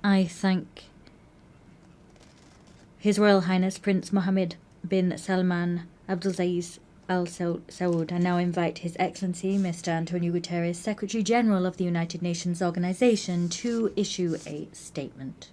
I thank His Royal Highness Prince Mohammed bin Salman Abdulaziz Al Saud. I now invite His Excellency Mr. Antonio Guterres, Secretary General of the United Nations Organization, to issue a statement.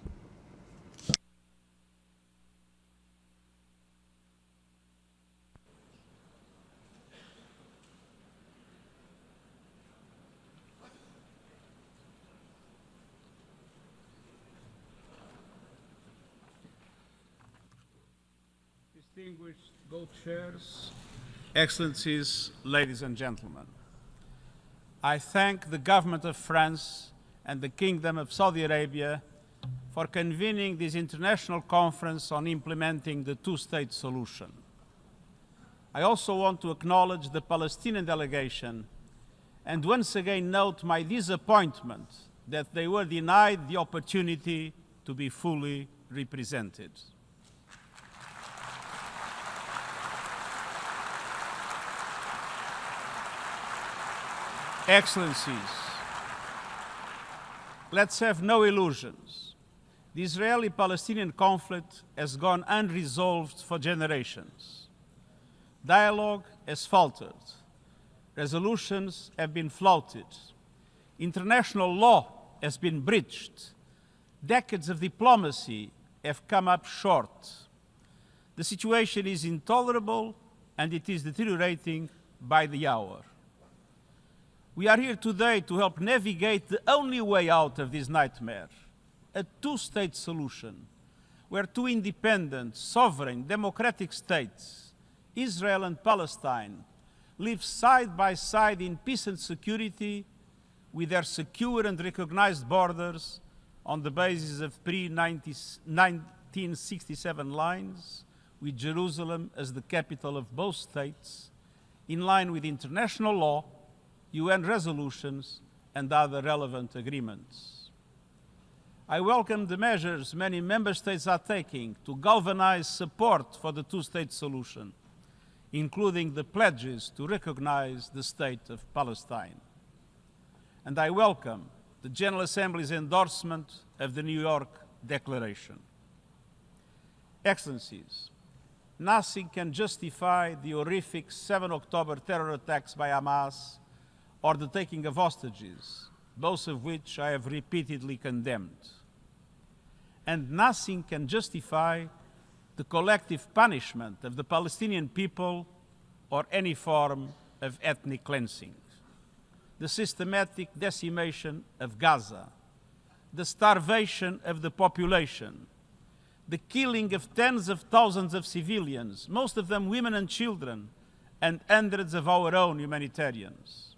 Distinguished co-chairs, Excellencies, ladies and gentlemen, I thank the government of France and the Kingdom of Saudi Arabia for convening this international conference on implementing the two-state solution. I also want to acknowledge the Palestinian delegation and once again note my disappointment that they were denied the opportunity to be fully represented. Excellencies, let's have no illusions. The Israeli-Palestinian conflict has gone unresolved for generations. Dialogue has faltered. Resolutions have been flouted. International law has been breached. Decades of diplomacy have come up short. The situation is intolerable and it is deteriorating by the hour. We are here today to help navigate the only way out of this nightmare, a two-state solution, where two independent, sovereign, democratic states, Israel and Palestine, live side by side in peace and security with their secure and recognized borders on the basis of pre-1967 lines, with Jerusalem as the capital of both states, in line with international law, UN resolutions, and other relevant agreements. I welcome the measures many member states are taking to galvanize support for the two-state solution, including the pledges to recognize the state of Palestine. And I welcome the General Assembly's endorsement of the New York Declaration. Excellencies, nothing can justify the horrific 7 October terror attacks by Hamas or the taking of hostages, both of which I have repeatedly condemned. And nothing can justify the collective punishment of the Palestinian people or any form of ethnic cleansing. The systematic decimation of Gaza, the starvation of the population, the killing of tens of thousands of civilians, most of them women and children, and hundreds of our own humanitarians.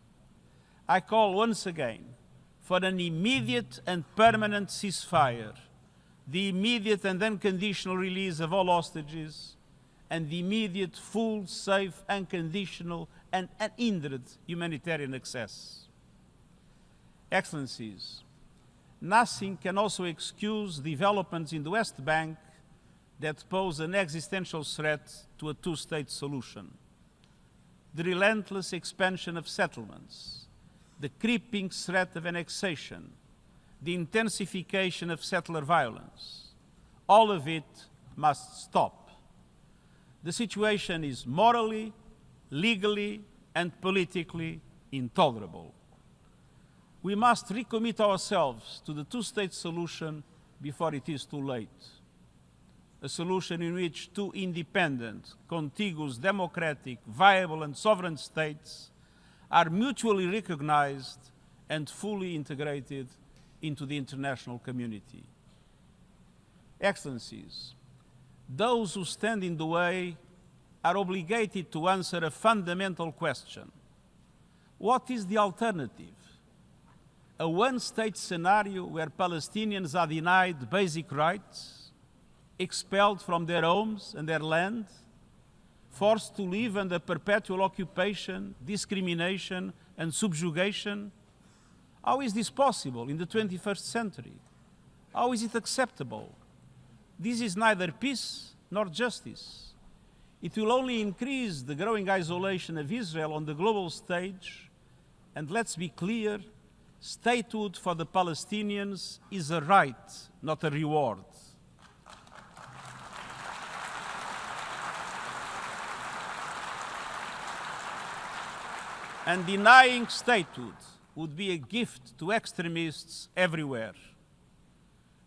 I call once again for an immediate and permanent ceasefire, the immediate and unconditional release of all hostages, and the immediate, full, safe, unconditional, and unhindered humanitarian access. Excellencies, nothing can also excuse developments in the West Bank that pose an existential threat to a two-state solution. The relentless expansion of settlements, the creeping threat of annexation, the intensification of settler violence, all of it must stop. The situation is morally, legally, and politically intolerable. We must recommit ourselves to the two-state solution before it is too late. A solution in which two independent, contiguous, democratic, viable, and sovereign states are mutually recognized and fully integrated into the international community. Excellencies, those who stand in the way are obligated to answer a fundamental question. What is the alternative? A one-state scenario where Palestinians are denied basic rights, expelled from their homes and their land, forced to live under perpetual occupation, discrimination, and subjugation? How is this possible in the 21st century? How is it acceptable? This is neither peace nor justice. It will only increase the growing isolation of Israel on the global stage, and let's be clear, Statehood for the Palestinians is a right, not a reward. And denying statehood would be a gift to extremists everywhere.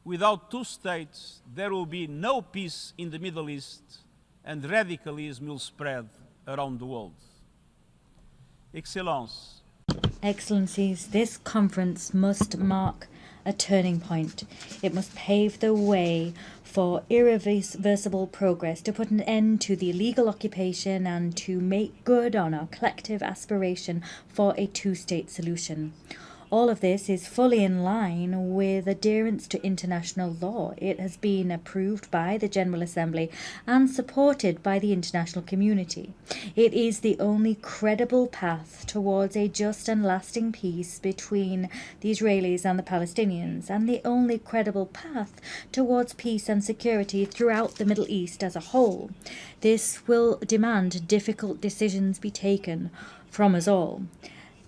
Without two states, there will be no peace in the Middle East, and radicalism will spread around the world. Excellencies, this conference must mark a turning point. It must pave the way for irreversible progress, to put an end to the illegal occupation and to make good on our collective aspiration for a two-state solution. All of this is fully in line with adherence to international law. It has been approved by the General Assembly and supported by the international community. It is the only credible path towards a just and lasting peace between the Israelis and the Palestinians, and the only credible path towards peace and security throughout the Middle East as a whole. This will demand difficult decisions be taken from us all.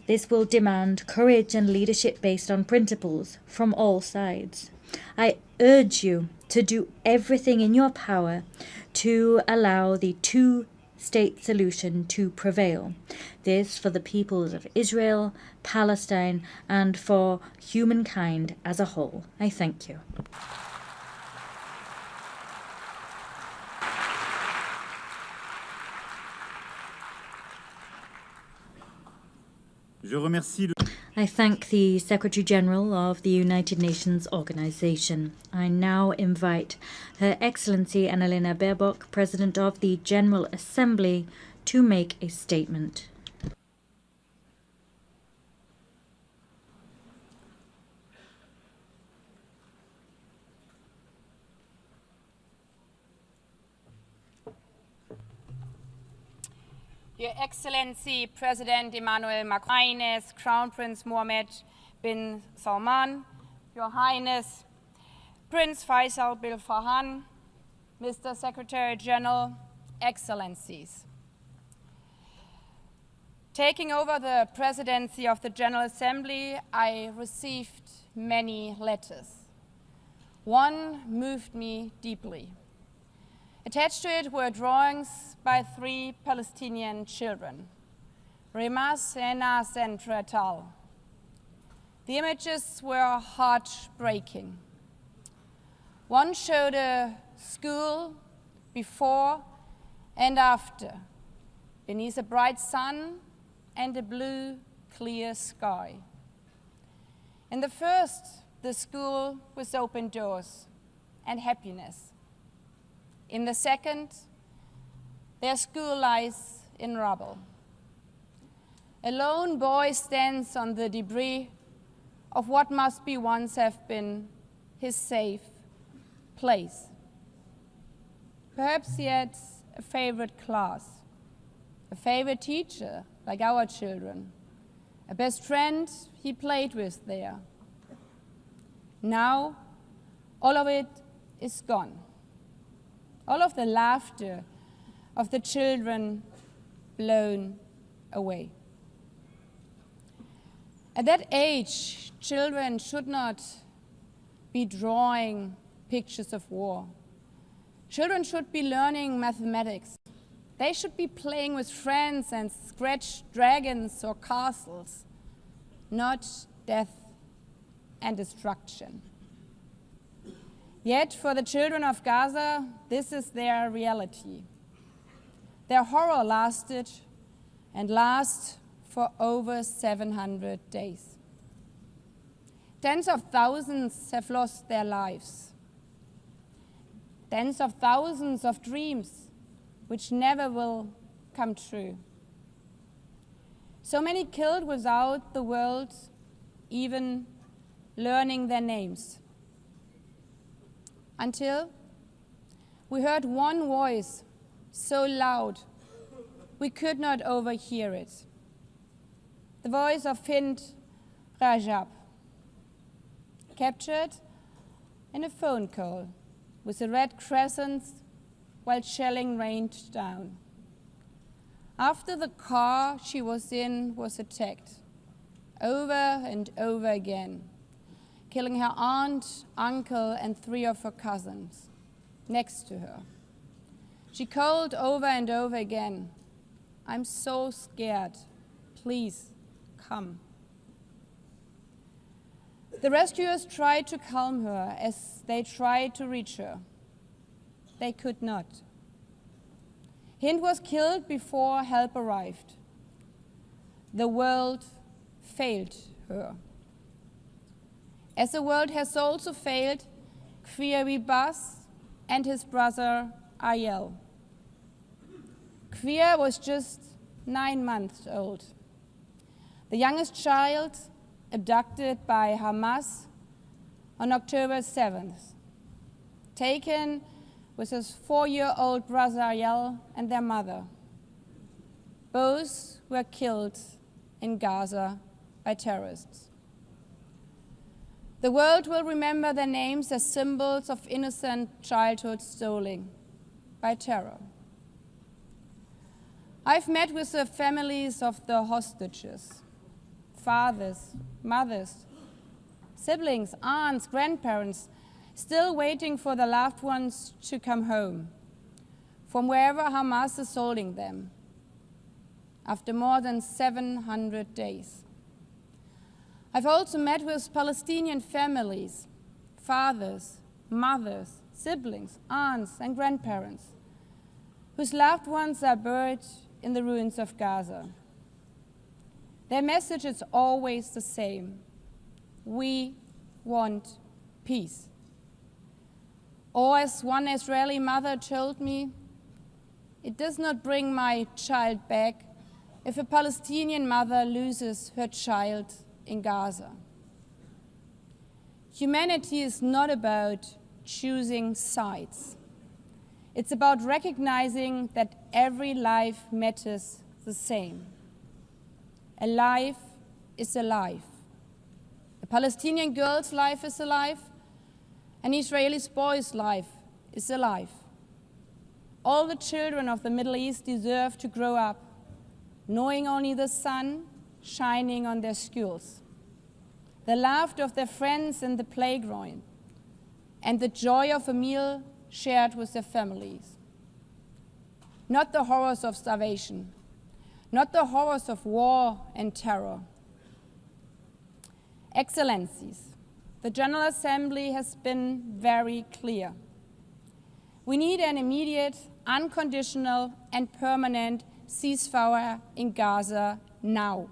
This will demand courage and leadership based on principles from all sides. I urge you to do everything in your power to allow the two-state solution to prevail. This for the peoples of Israel, Palestine, and for humankind as a whole. I thank you. I thank the Secretary General of the United Nations Organization. I now invite Her Excellency Annalena Baerbock, President of the General Assembly, to make a statement. Your Excellency President Emmanuel Macron, Highness Crown Prince Mohammed bin Salman, Your Highness Prince Faisal bin Farhan, Mr. Secretary General, Excellencies. Taking over the presidency of the General Assembly, I received many letters. One moved me deeply. Attached to it were drawings by 3 Palestinian children, Remas, Enas, and Tretal. The images were heartbreaking. One showed a school before and after, beneath a bright sun and a blue, clear sky. In the first, the school with open doors and happiness. In the second, their school lies in rubble. A lone boy stands on the debris of what must be once have been his safe place. Perhaps he had a favorite class, a favorite teacher, like our children, a best friend he played with there. Now, all of it is gone. All of the laughter of the children blown away. At that age, children should not be drawing pictures of war. Children should be learning mathematics. They should be playing with friends and scratch dragons or castles, not death and destruction. Yet, for the children of Gaza, this is their reality. Their horror lasted and lasts for over 700 days. Tens of thousands have lost their lives. Tens of thousands of dreams which never will come true. So many killed without the world even learning their names. Until we heard one voice so loud we could not overhear it. The voice of Hind Rajab, captured in a phone call with a red crescent while shelling rained down. After the car she was in was attacked, over and over again, killing her aunt, uncle, and 3 of her cousins next to her. She called over and over again, "I'm so scared, please come." The rescuers tried to calm her as they tried to reach her. They could not. Hind was killed before help arrived. The world failed her. As the world has also failed Kwiawi Bas and his brother Ariel. Kwia was just 9 months old, the youngest child abducted by Hamas on October 7th, taken with his 4-year-old brother Ariel and their mother. Both were killed in Gaza by terrorists. The world will remember their names as symbols of innocent childhood stolen by terror. I've met with the families of the hostages, fathers, mothers, siblings, aunts, grandparents, still waiting for their loved ones to come home from wherever Hamas is holding them after more than 700 days. I've also met with Palestinian families, fathers, mothers, siblings, aunts, and grandparents, whose loved ones are buried in the ruins of Gaza. Their message is always the same: we want peace. Or as one Israeli mother told me, "It does not bring my child back if a Palestinian mother loses her child in Gaza." Humanity is not about choosing sides. It's about recognizing that every life matters the same. A life is a life. A Palestinian girl's life is alive. An Israeli boy's life is alive. All the children of the Middle East deserve to grow up knowing only the sun shining on their schools, the laughter of their friends in the playground, and the joy of a meal shared with their families. Not the horrors of starvation, not the horrors of war and terror. Excellencies, the General Assembly has been very clear. We need an immediate, unconditional, and permanent ceasefire in Gaza now.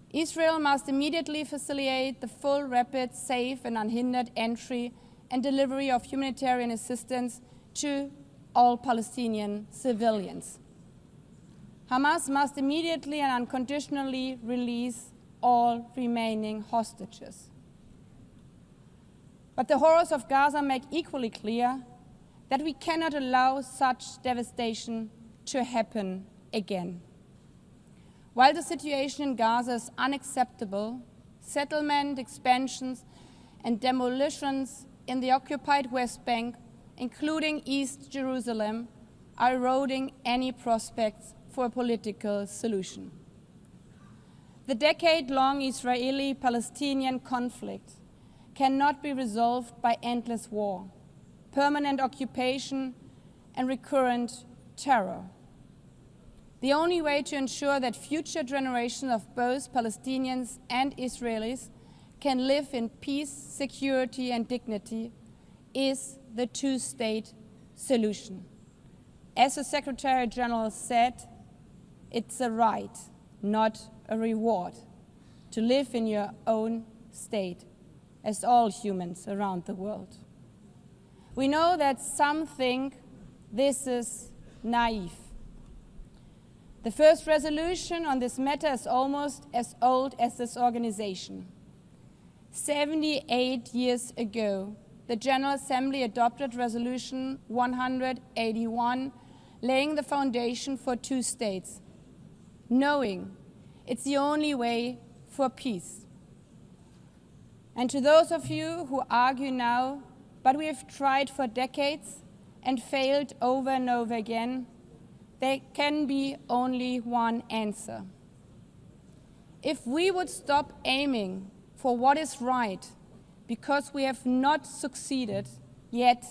Israel must immediately facilitate the full, rapid, safe, and unhindered entry and delivery of humanitarian assistance to all Palestinian civilians. Hamas must immediately and unconditionally release all remaining hostages. But the horrors of Gaza make equally clear that we cannot allow such devastation to happen again. While the situation in Gaza is unacceptable, settlement expansions and demolitions in the occupied West Bank, including East Jerusalem, are eroding any prospects for a political solution. The decade-long Israeli-Palestinian conflict cannot be resolved by endless war, permanent occupation, and recurrent terror. The only way to ensure that future generations of both Palestinians and Israelis can live in peace, security, and dignity is the two-state solution. As the Secretary General said, it's a right, not a reward, to live in your own state, as all humans around the world. We know that some think this is naive. The first resolution on this matter is almost as old as this organization. 78 years ago, the General Assembly adopted Resolution 181, laying the foundation for two states, knowing it's the only way for peace. And to those of you who argue now, but we have tried for decades and failed over and over again, there can be only one answer. If we would stop aiming for what is right because we have not succeeded yet,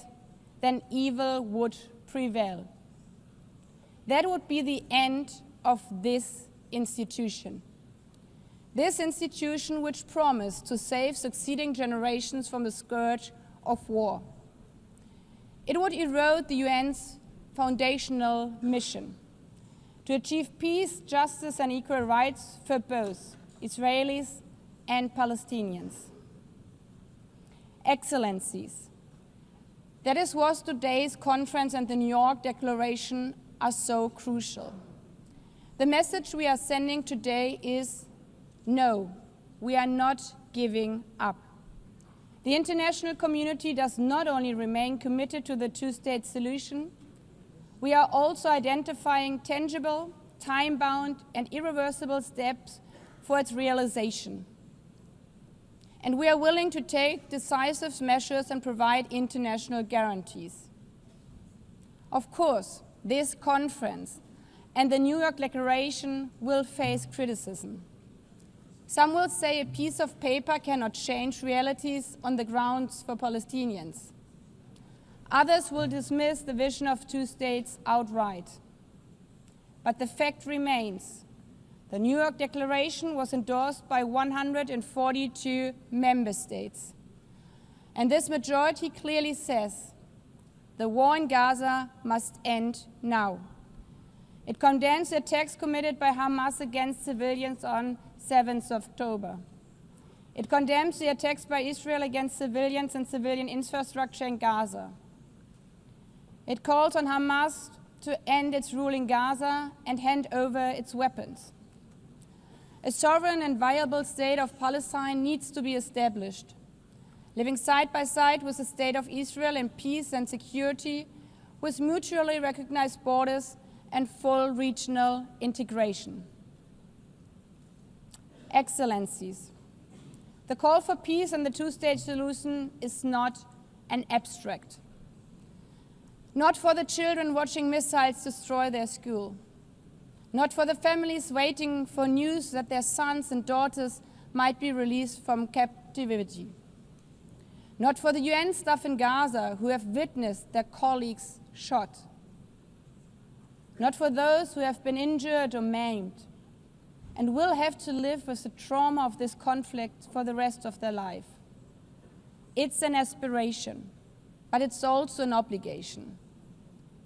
then evil would prevail. That would be the end of this institution. This institution which promised to save succeeding generations from the scourge of war. It would erode the UN's foundational mission to achieve peace, justice, and equal rights for both Israelis and Palestinians. Excellencies, that is what today's conference and the New York Declaration are so crucial. The message we are sending today is no, we are not giving up. The international community does not only remain committed to the two-state solution, we are also identifying tangible, time-bound, and irreversible steps for its realization. And we are willing to take decisive measures and provide international guarantees. Of course, this conference and the New York Declaration will face criticism. Some will say a piece of paper cannot change realities on the grounds for Palestinians. Others will dismiss the vision of two states outright. But the fact remains, the New York Declaration was endorsed by 142 member states. And this majority clearly says the war in Gaza must end now. It condemns the attacks committed by Hamas against civilians on 7th of October. It condemns the attacks by Israel against civilians and civilian infrastructure in Gaza. It calls on Hamas to end its rule in Gaza and hand over its weapons. A sovereign and viable state of Palestine needs to be established, living side by side with the state of Israel in peace and security, with mutually recognized borders and full regional integration. Excellencies, the call for peace and the two-state solution is not an abstract. Not for the children watching missiles destroy their school. Not for the families waiting for news that their sons and daughters might be released from captivity. Not for the UN staff in Gaza who have witnessed their colleagues shot. Not for those who have been injured or maimed and will have to live with the trauma of this conflict for the rest of their life. It's an aspiration, but it's also an obligation.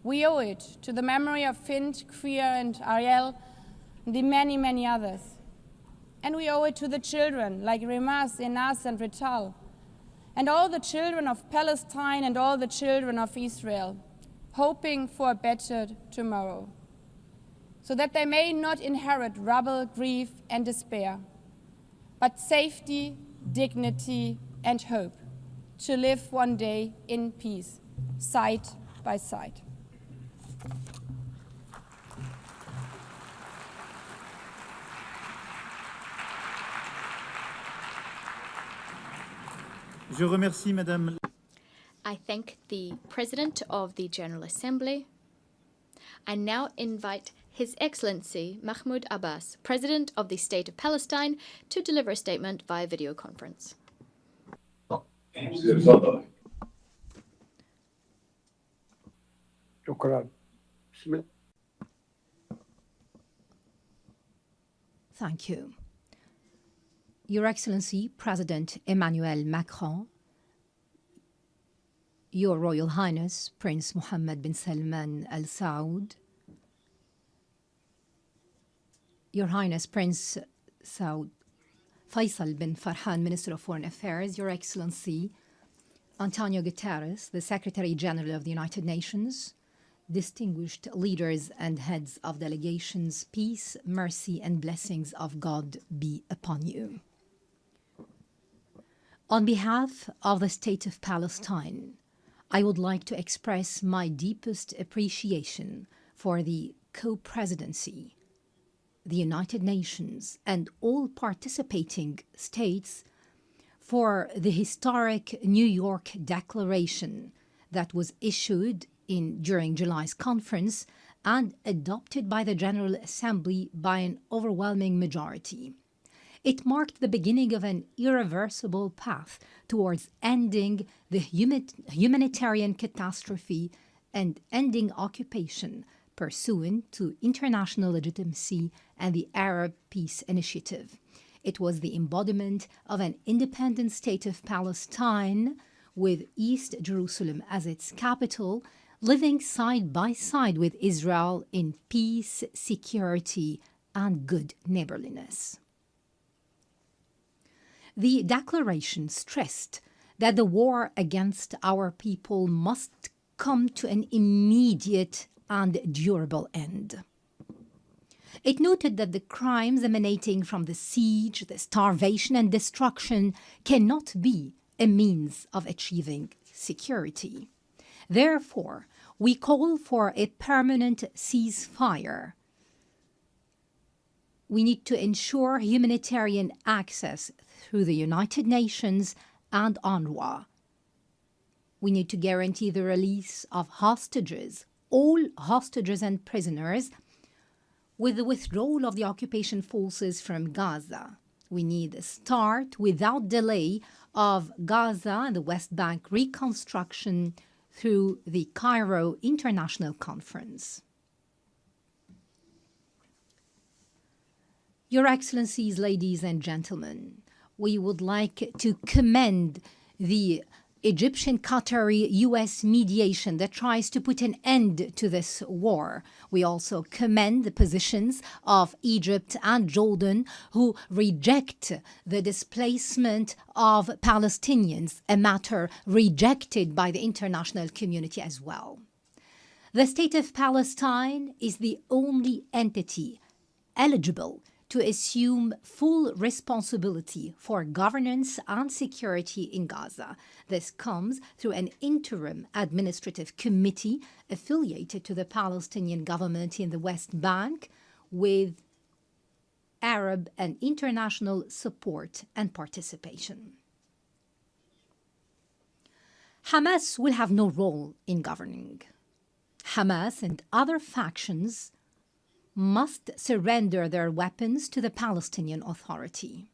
We owe it to the memory of Fint, Kriya, and Ariel, and the many, many others. And we owe it to the children like Rimas, Enas, and Rital, and all the children of Palestine and all the children of Israel, hoping for a better tomorrow, so that they may not inherit rubble, grief, and despair, but safety, dignity, and hope, to live one day in peace, side by side. Je remercie Madame. I thank the President of the General Assembly. I now invite His Excellency Mahmoud Abbas, President of the State of Palestine, to deliver a statement via video conference. Thank you. Your Excellency, President Emmanuel Macron, Your Royal Highness, Prince Mohammed bin Salman Al Saud, Your Highness Prince Saud Faisal bin Farhan, Minister of Foreign Affairs, Your Excellency Antonio Guterres, the Secretary General of the United Nations, distinguished leaders and heads of delegations, peace, mercy, and blessings of God be upon you. On behalf of the State of Palestine, I would like to express my deepest appreciation for the co-presidency, the United Nations, and all participating states for the historic New York Declaration that was issued during July's conference and adopted by the General Assembly by an overwhelming majority. It marked the beginning of an irreversible path towards ending the humanitarian catastrophe and ending occupation pursuant to international legitimacy and the Arab Peace Initiative. It was the embodiment of an independent state of Palestine with East Jerusalem as its capital, living side by side with Israel in peace, security, and good neighborliness. The declaration stressed that the war against our people must come to an immediate and durable end. It noted that the crimes emanating from the siege, the starvation, and destruction cannot be a means of achieving security. Therefore, we call for a permanent ceasefire. We need to ensure humanitarian access through the United Nations and UNRWA. We need to guarantee the release of hostages, all hostages and prisoners, with the withdrawal of the occupation forces from Gaza. We need a start without delay of Gaza and the West Bank reconstruction through the Cairo International Conference. Your Excellencies, ladies and gentlemen, we would like to commend the Egyptian-Qatari-US mediation that tries to put an end to this war. We also commend the positions of Egypt and Jordan, who reject the displacement of Palestinians, a matter rejected by the international community as well. The State of Palestine is the only entity eligible to assume full responsibility for governance and security in Gaza. This comes through an interim administrative committee affiliated to the Palestinian government in the West Bank with Arab and international support and participation. Hamas will have no role in governing. Hamas and other factions must surrender their weapons to the Palestinian Authority.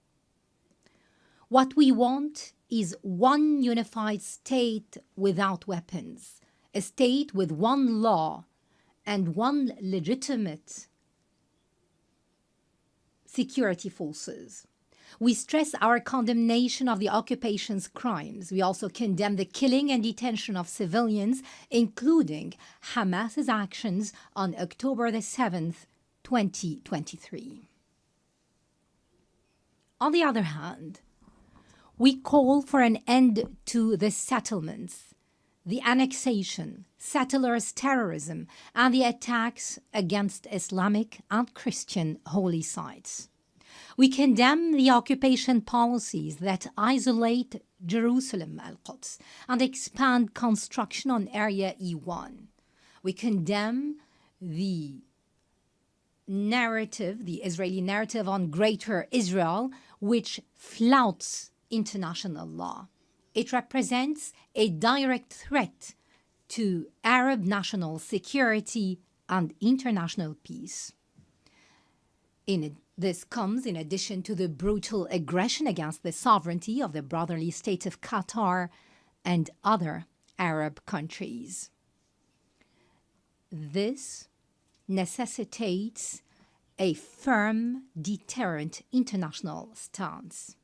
What we want is one unified state without weapons, a state with one law and one legitimate security forces. We stress our condemnation of the occupation's crimes. We also condemn the killing and detention of civilians, including Hamas's actions on October the 7th, 2023. On the other hand, we call for an end to the settlements, the annexation, settlers' terrorism, and the attacks against Islamic and Christian holy sites. We condemn the occupation policies that isolate Jerusalem, Al-Quds, and expand construction on Area E1. We condemn the narrative, the Israeli narrative on Greater Israel, which flouts international law. It represents a direct threat to Arab national security and international peace. This comes in addition to the brutal aggression against the sovereignty of the brotherly state of Qatar and other Arab countries. This necessitates a firm, deterrent international stance.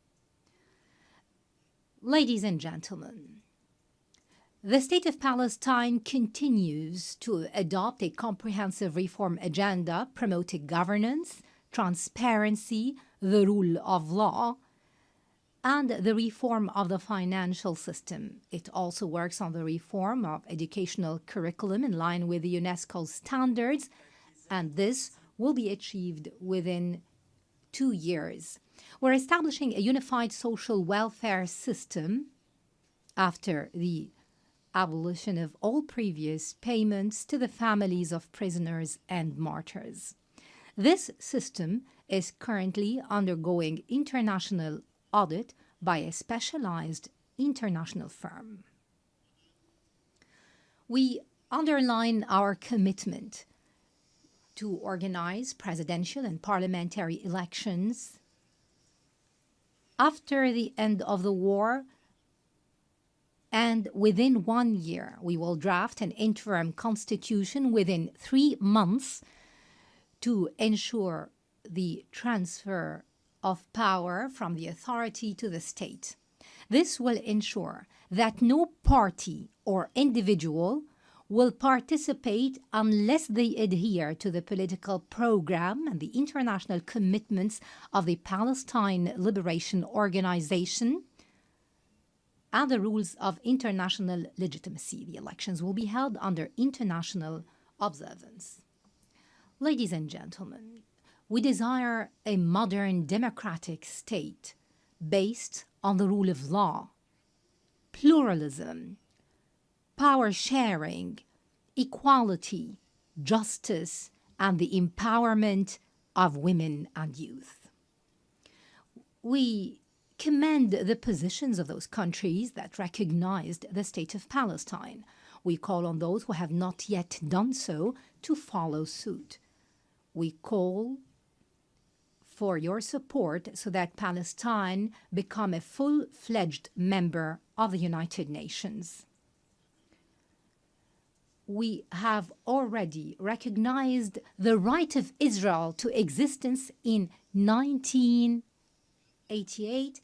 Ladies and gentlemen, the State of Palestine continues to adopt a comprehensive reform agenda promoting governance, transparency, the rule of law, and the reform of the financial system. It also works on the reform of educational curriculum in line with the UNESCO standards, and this will be achieved within 2 years. We're establishing a unified social welfare system after the abolition of all previous payments to the families of prisoners and martyrs. This system is currently undergoing international audit by a specialized international firm. We underline our commitment to organize presidential and parliamentary elections After the end of the war, and within 1 year, we will draft an interim constitution within 3 months to ensure the transfer of power from the authority to the state. This will ensure that no party or individual will participate unless they adhere to the political program and the international commitments of the Palestine Liberation Organization and the rules of international legitimacy. The elections will be held under international observance. Ladies and gentlemen, we desire a modern democratic state based on the rule of law, pluralism, power sharing, equality, justice, and the empowerment of women and youth. We commend the positions of those countries that recognized the state of Palestine. We call on those who have not yet done so to follow suit. We call for your support so that Palestine become a full-fledged member of the United Nations. We have already recognized the right of Israel to existence in 1988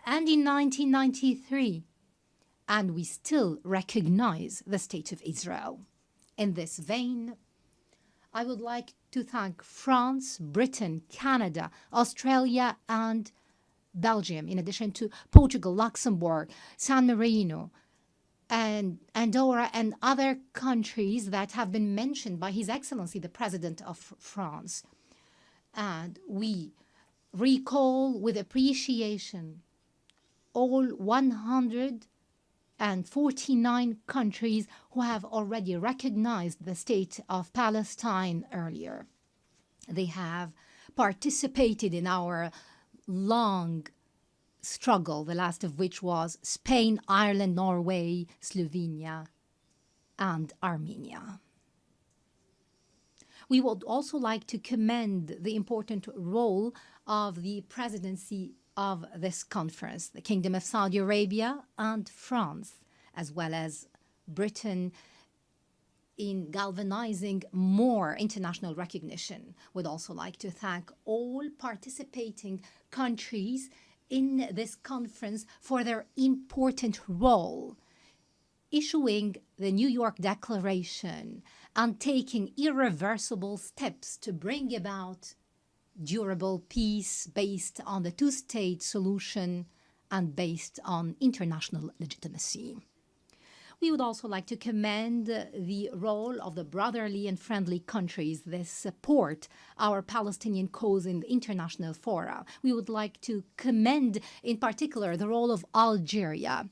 and in 1993, and we still recognize the State of Israel. In this vein, I would like to thank France, Britain, Canada, Australia, and Belgium, in addition to Portugal, Luxembourg, San Marino, and Andorra, and other countries that have been mentioned by His Excellency, the President of France. And we recall with appreciation all 149 countries who have already recognized the state of Palestine earlier. They have participated in our long struggle, the last of which was Spain, Ireland, Norway, Slovenia, and Armenia. We would also like to commend the important role of the presidency of this conference, the Kingdom of Saudi Arabia and France, as well as Britain, in galvanizing more international recognition. We'd also like to thank all participating countries in this conference for their important role, issuing the New York Declaration and taking irreversible steps to bring about durable peace based on the two-state solution and based on international legitimacy. We would also like to commend the role of the brotherly and friendly countries that support our Palestinian cause in the international fora. We would like to commend, in particular, the role of Algeria,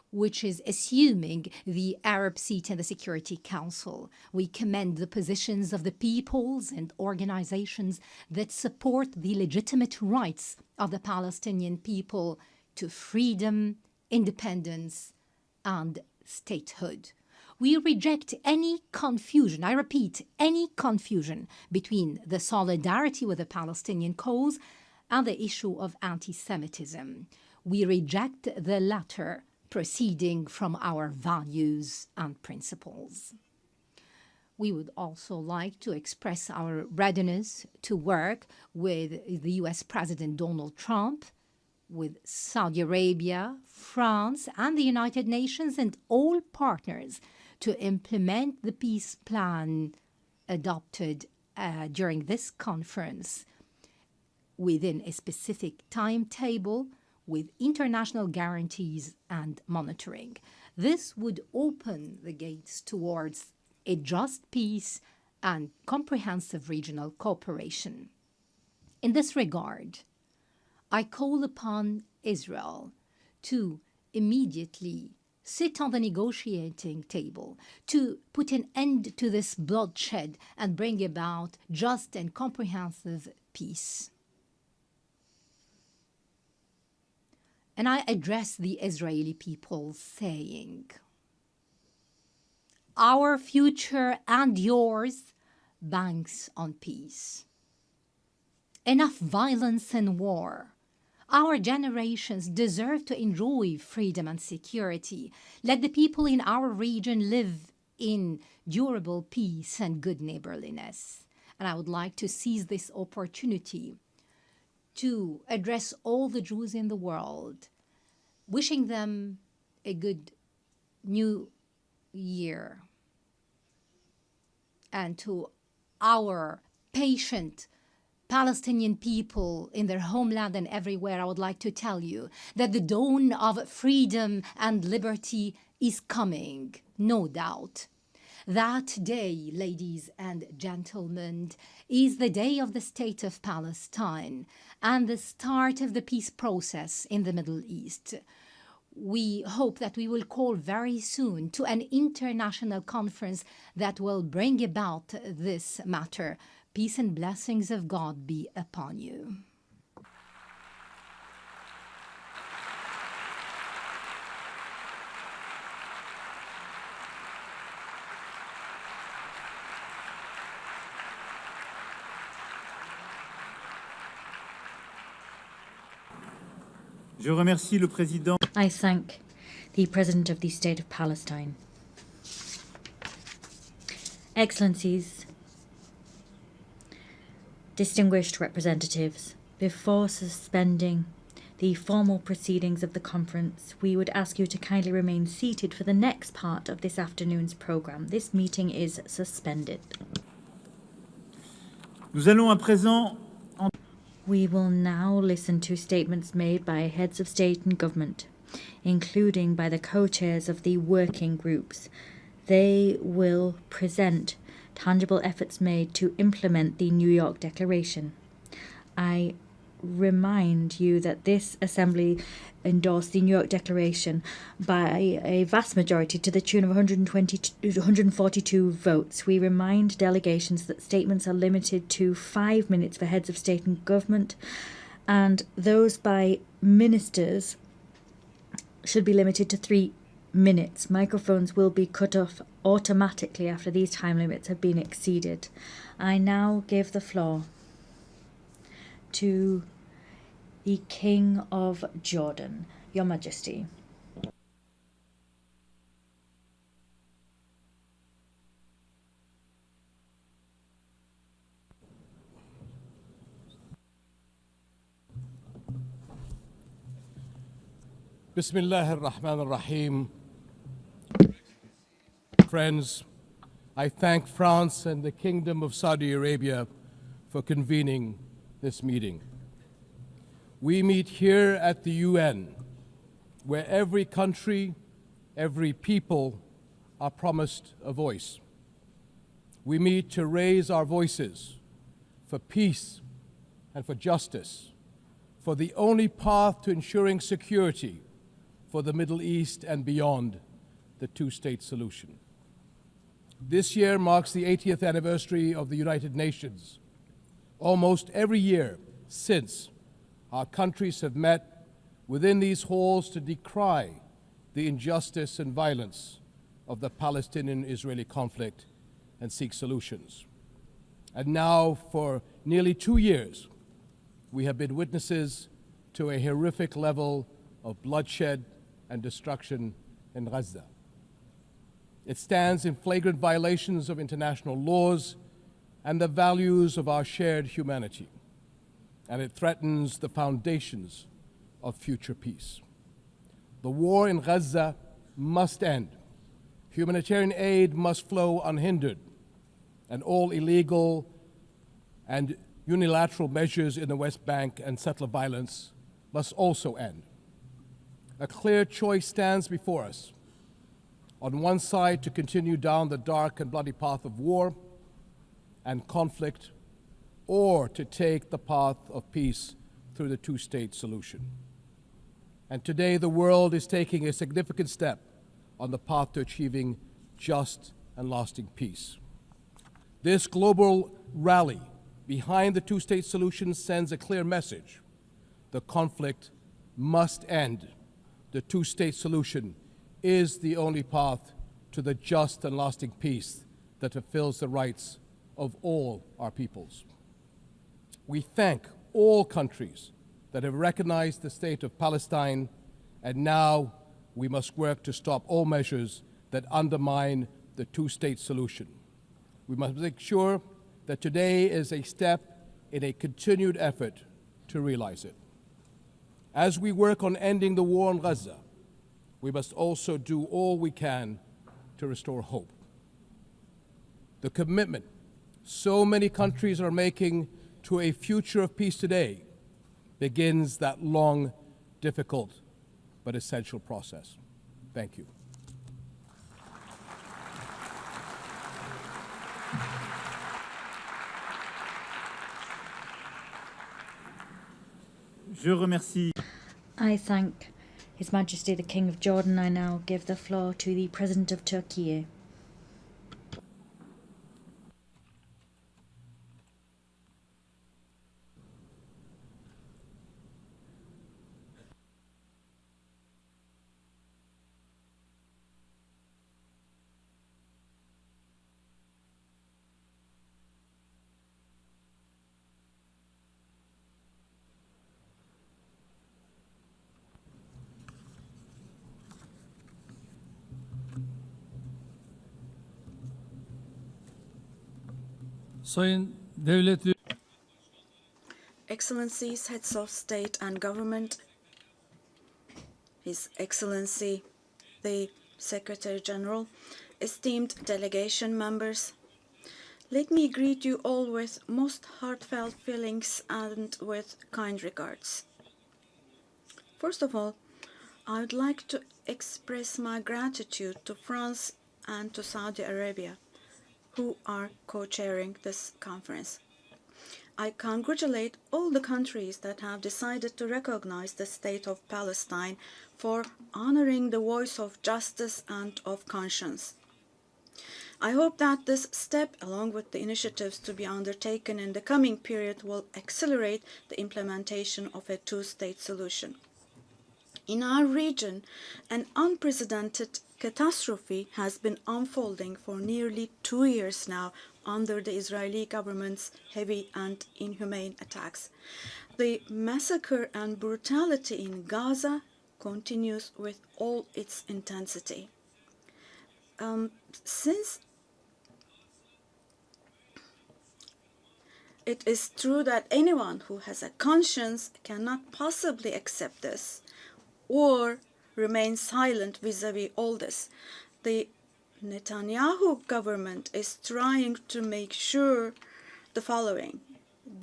which is assuming the Arab seat in the Security Council. We commend the positions of the peoples and organizations that support the legitimate rights of the Palestinian people to freedom, independence, and statehood. We reject any confusion, I repeat, any confusion between the solidarity with the Palestinian cause and the issue of anti-Semitism. We reject the latter, proceeding from our values and principles. We would also like to express our readiness to work with the US President Donald Trump, with Saudi Arabia, France, and the United Nations and all partners to implement the peace plan adopted during this conference within a specific timetable with international guarantees and monitoring. This would open the gates towards a just peace and comprehensive regional cooperation. In this regard, I call upon Israel to immediately sit on the negotiating table, to put an end to this bloodshed and bring about just and comprehensive peace. And I address the Israeli people saying, our future and yours banks on peace. Enough violence and war. Our generations deserve to enjoy freedom and security. Let the people in our region live in durable peace and good neighborliness. And I would like to seize this opportunity to address all the Jews in the world, wishing them a good new year. And to our patient Palestinian people in their homeland and everywhere, I would like to tell you that the dawn of freedom and liberty is coming, no doubt. That day, ladies and gentlemen, is the day of the State of Palestine and the start of the peace process in the Middle East. We hope that we will call very soon to an international conference that will bring about this matter. Peace and blessings of God be upon you. Je remercie le président. I thank the President of the State of Palestine. Excellencies, distinguished representatives, before suspending the formal proceedings of the conference, we would ask you to kindly remain seated for the next part of this afternoon's program. This meeting is suspended. Nous allons à présent We will now listen to statements made by heads of state and government, including by the co-chairs of the working groups. They will present tangible efforts made to implement the New York Declaration. I remind you that this Assembly endorsed the New York Declaration by a vast majority to the tune of 142 votes. We remind delegations that statements are limited to 5 minutes for heads of state and government, and those by ministers should be limited to 3 minutes. Microphones will be cut off automatically after these time limits have been exceeded. I now give the floor to the King of Jordan, Your Majesty. Bismillah ar-Rahman ar-Rahim. Friends, I thank France and the Kingdom of Saudi Arabia for convening this meeting. We meet here at the UN, where every country, every people are promised a voice. We meet to raise our voices for peace and for justice, for the only path to ensuring security for the Middle East and beyond, the two-state solution. This year marks the 80th anniversary of the United Nations. Almost every year since, our countries have met within these halls to decry the injustice and violence of the Palestinian-Israeli conflict and seek solutions. And now, for nearly 2 years, we have been witnesses to a horrific level of bloodshed and destruction in Gaza. It stands in flagrant violations of international laws and the values of our shared humanity, and it threatens the foundations of future peace. The war in Gaza must end. Humanitarian aid must flow unhindered, and all illegal and unilateral measures in the West Bank and settler violence must also end. A clear choice stands before us. On one side, to continue down the dark and bloody path of war and conflict, or to take the path of peace through the two-state solution. And today, the world is taking a significant step on the path to achieving just and lasting peace. This global rally behind the two-state solution sends a clear message. The conflict must end. The two-state solution is the only path to the just and lasting peace that fulfills the rights of all our peoples. We thank all countries that have recognized the state of Palestine, and now we must work to stop all measures that undermine the two-state solution. We must make sure that today is a step in a continued effort to realize it. As we work on ending the war in Gaza, we must also do all we can to restore hope. The commitment so many countries are making to a future of peace today begins that long, difficult, but essential process. Thank you. Je remercie. I thank His Majesty the King of Jordan. I now give the floor to the President of Turkey. Sayın Devlet Excellencies, heads of state and government, His Excellency the Secretary General, esteemed delegation members, let me greet you all with most heartfelt feelings and with kind regards. First of all, I would like to express my gratitude to France and to Saudi Arabia, who are co-chairing this conference. I congratulate all the countries that have decided to recognize the state of Palestine for honoring the voice of justice and of conscience. I hope that this step, along with the initiatives to be undertaken in the coming period, will accelerate the implementation of a two-state solution. In our region, an unprecedented catastrophe has been unfolding for nearly 2 years now under the Israeli government's heavy and inhumane attacks. The massacre and brutality in Gaza continues with all its intensity. Since it is true that anyone who has a conscience cannot possibly accept this or remain silent vis-à-vis all this, the Netanyahu government is trying to make sure the following.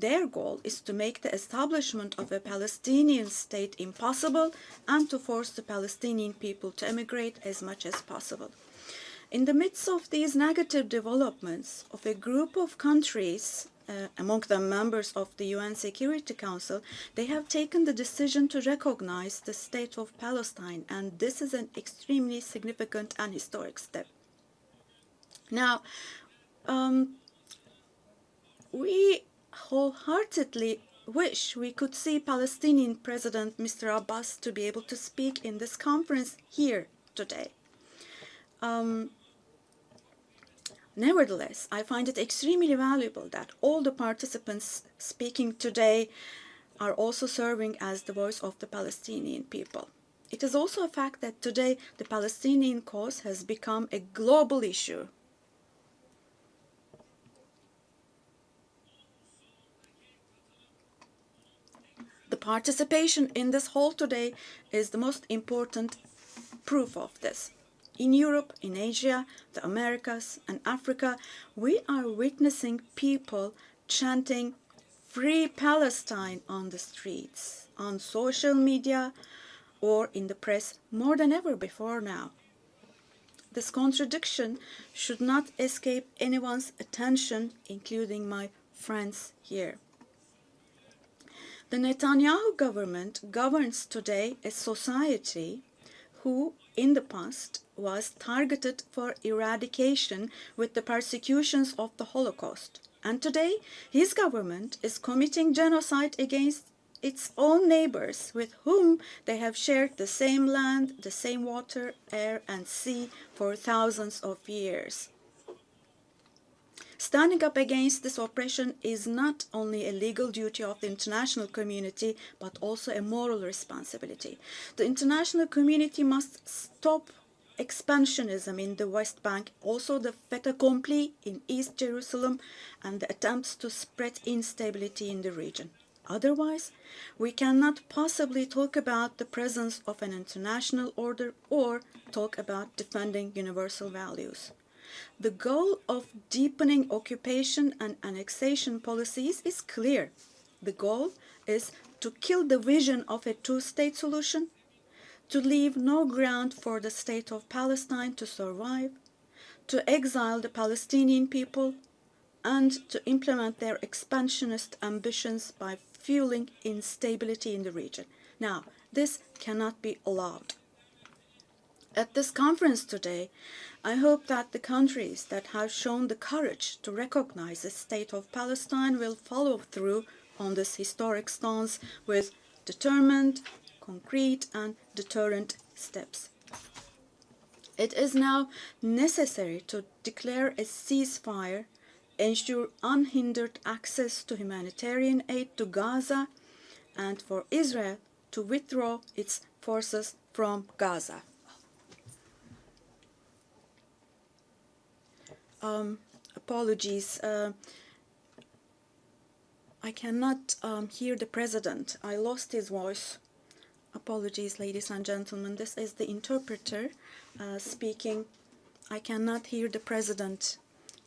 Their goal is to make the establishment of a Palestinian state impossible and to force the Palestinian people to emigrate as much as possible. In the midst of these negative developments of a group of countries, among them members of the UN Security Council, they have taken the decision to recognize the state of Palestine, and this is an extremely significant and historic step. Now, we wholeheartedly wish we could see Palestinian President Mr. Abbas to be able to speak in this conference here today. Nevertheless, I find it extremely valuable that all the participants speaking today are also serving as the voice of the Palestinian people. It is also a fact that today the Palestinian cause has become a global issue. The participation in this hall today is the most important proof of this. In Europe, in Asia, the Americas, and Africa, we are witnessing people chanting "Free Palestine" on the streets, on social media, or in the press more than ever before now. This contradiction should not escape anyone's attention, including my friends here. The Netanyahu government governs today a society who, in the past, was targeted for eradication with the persecutions of the Holocaust. And today, his government is committing genocide against its own neighbors with whom they have shared the same land, the same water, air, and sea for thousands of years. Standing up against this oppression is not only a legal duty of the international community, but also a moral responsibility. The international community must stop expansionism in the West Bank, also the fait accompli in East Jerusalem, and the attempts to spread instability in the region. Otherwise, we cannot possibly talk about the presence of an international order or talk about defending universal values. The goal of deepening occupation and annexation policies is clear. The goal is to kill the vision of a two-state solution, to leave no ground for the state of Palestine to survive, to exile the Palestinian people, and to implement their expansionist ambitions by fueling instability in the region. Now, this cannot be allowed. At this conference today, I hope that the countries that have shown the courage to recognize the state of Palestine will follow through on this historic stance with determined, concrete, and deterrent steps. It is now necessary to declare a ceasefire, ensure unhindered access to humanitarian aid to Gaza, and for Israel to withdraw its forces from Gaza. Apologies. I cannot hear the president. I lost his voice. Apologies, ladies and gentlemen. This is the interpreter speaking. I cannot hear the president.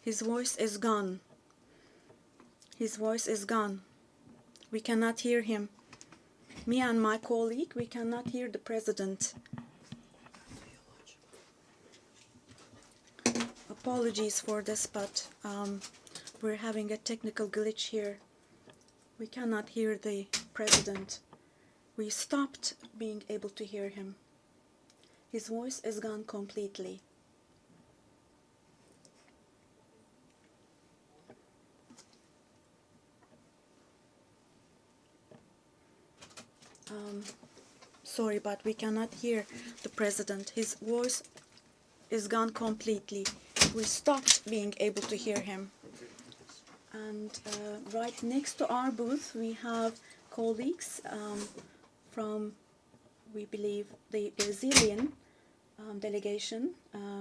His voice is gone. His voice is gone. We cannot hear him. Me and my colleague, we cannot hear the president. Apologies for this, but we're having a technical glitch here. We cannot hear the president. We stopped being able to hear him. His voice is gone completely. Sorry, but we cannot hear the president. His voice is gone completely. We stopped being able to hear him. And right next to our booth, we have colleagues from, we believe, the Brazilian delegation,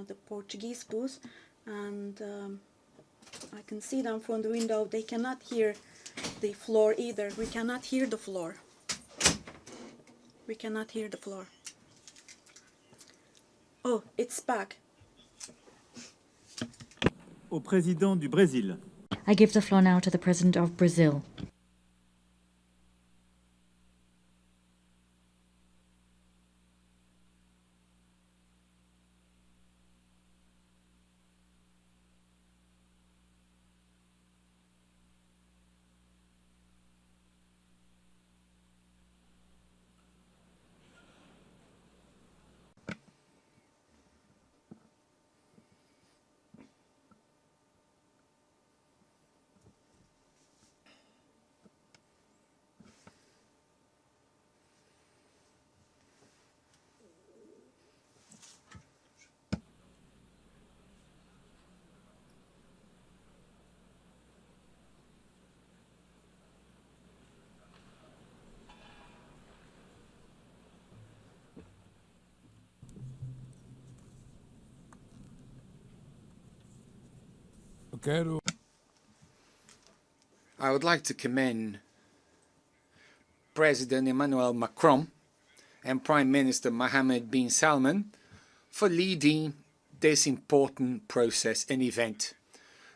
the Portuguese booth, and I can see them from the window. They cannot hear the floor either. We cannot hear the floor. We cannot hear the floor. Oh, it's back. Au président du Brésil. I give the floor now to the President of Brazil. I would like to commend President Emmanuel Macron and Prime Minister Mohammed bin Salman for leading this important process and event.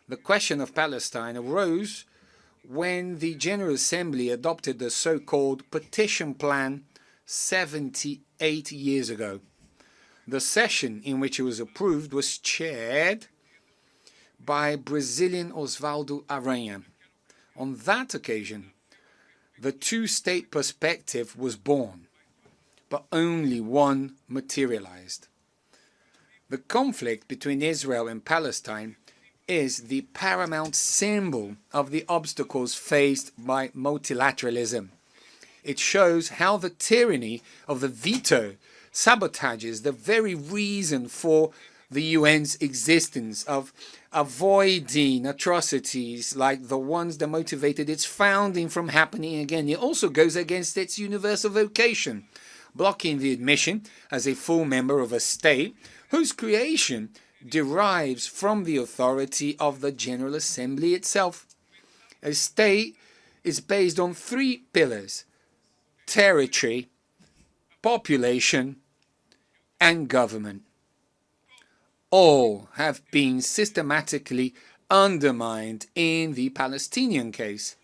The question of Palestine arose when the General Assembly adopted the so-called Partition Plan 78 years ago. The session in which it was approved was chaired by Brazilian Osvaldo Aranha. On that occasion, the two-state perspective was born, but only one materialized. The conflict between Israel and Palestine is the paramount symbol of the obstacles faced by multilateralism. It shows how the tyranny of the veto sabotages the very reason for the UN's existence, of avoiding atrocities like the ones that motivated its founding from happening again. It also goes against its universal vocation, blocking the admission as a full member of a state whose creation derives from the authority of the General Assembly itself. A state is based on three pillars: territory, population, and government. All have been systematically undermined in the Palestinian case.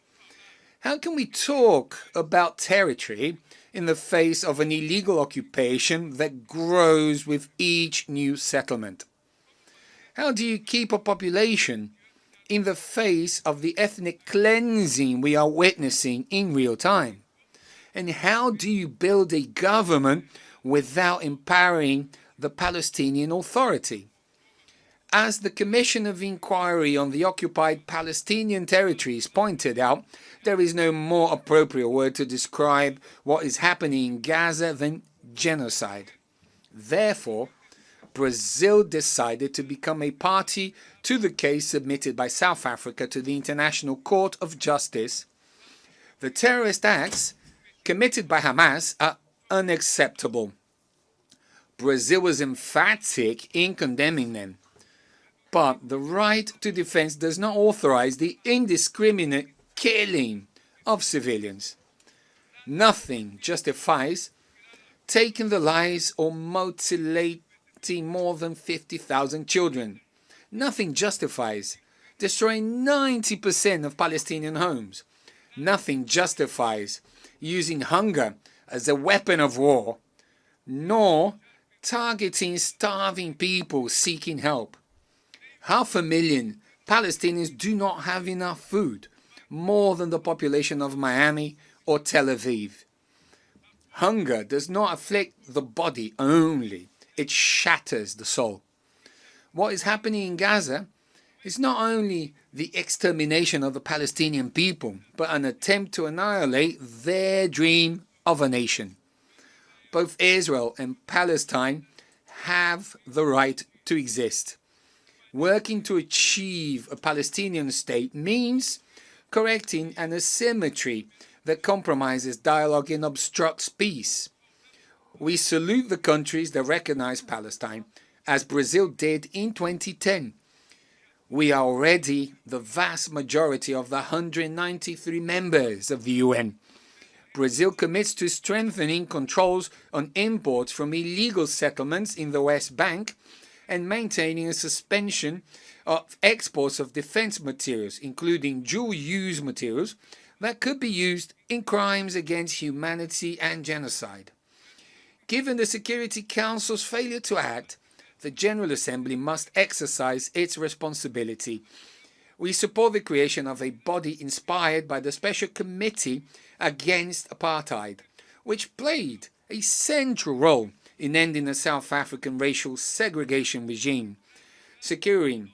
How can we talk about territory in the face of an illegal occupation that grows with each new settlement? How do you keep a population in the face of the ethnic cleansing we are witnessing in real time? And how do you build a government without empowering the Palestinian Authority? As the Commission of Inquiry on the Occupied Palestinian Territories pointed out, there is no more appropriate word to describe what is happening in Gaza than genocide. Therefore, Brazil decided to become a party to the case submitted by South Africa to the International Court of Justice. The terrorist acts committed by Hamas are unacceptable. Brazil was emphatic in condemning them. But the right to defense does not authorize the indiscriminate killing of civilians. Nothing justifies taking the lives or mutilating more than 50,000 children. Nothing justifies destroying 90% of Palestinian homes. Nothing justifies using hunger as a weapon of war, nor targeting starving people seeking help. 500,000 Palestinians do not have enough food, more than the population of Miami or Tel Aviv. Hunger does not afflict the body only, it shatters the soul. What is happening in Gaza is not only the extermination of the Palestinian people, but an attempt to annihilate their dream of a nation. Both Israel and Palestine have the right to exist. Working to achieve a Palestinian state means correcting an asymmetry that compromises dialogue and obstructs peace. We salute the countries that recognize Palestine, as Brazil did in 2010. We are already the vast majority of the 193 members of the UN. Brazil commits to strengthening controls on imports from illegal settlements in the West Bank and maintaining a suspension of exports of defense materials, including dual-use materials that could be used in crimes against humanity and genocide. Given the Security Council's failure to act, the General Assembly must exercise its responsibility. We support the creation of a body inspired by the Special Committee Against Apartheid, which played a central role in ending the South African racial segregation regime, securing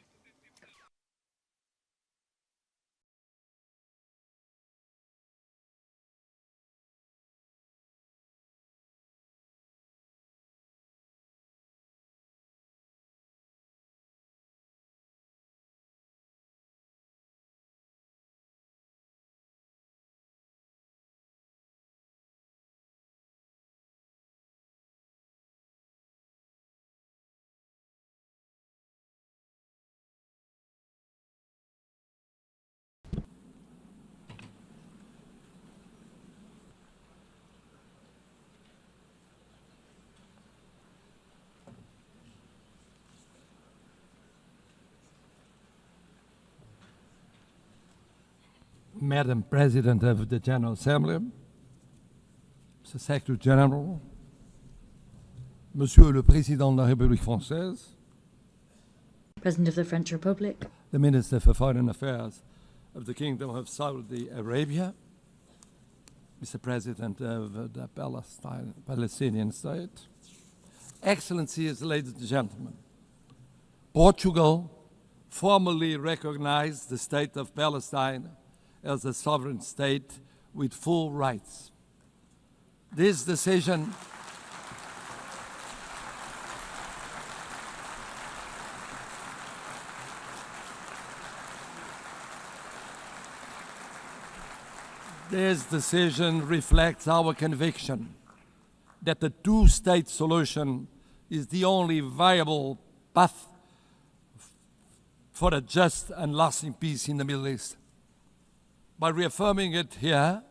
Madam President of the General Assembly, Mr. Secretary General, Monsieur le Président de la République Française, President of the French Republic, the Minister for Foreign Affairs of the Kingdom of Saudi Arabia, Mr. President of the Palestinian State, Excellencies, ladies and gentlemen, Portugal formally recognized the state of Palestine as a sovereign state with full rights. This decision This decision reflects our conviction that the two-state solution is the only viable path for a just and lasting peace in the Middle East. By reaffirming it here,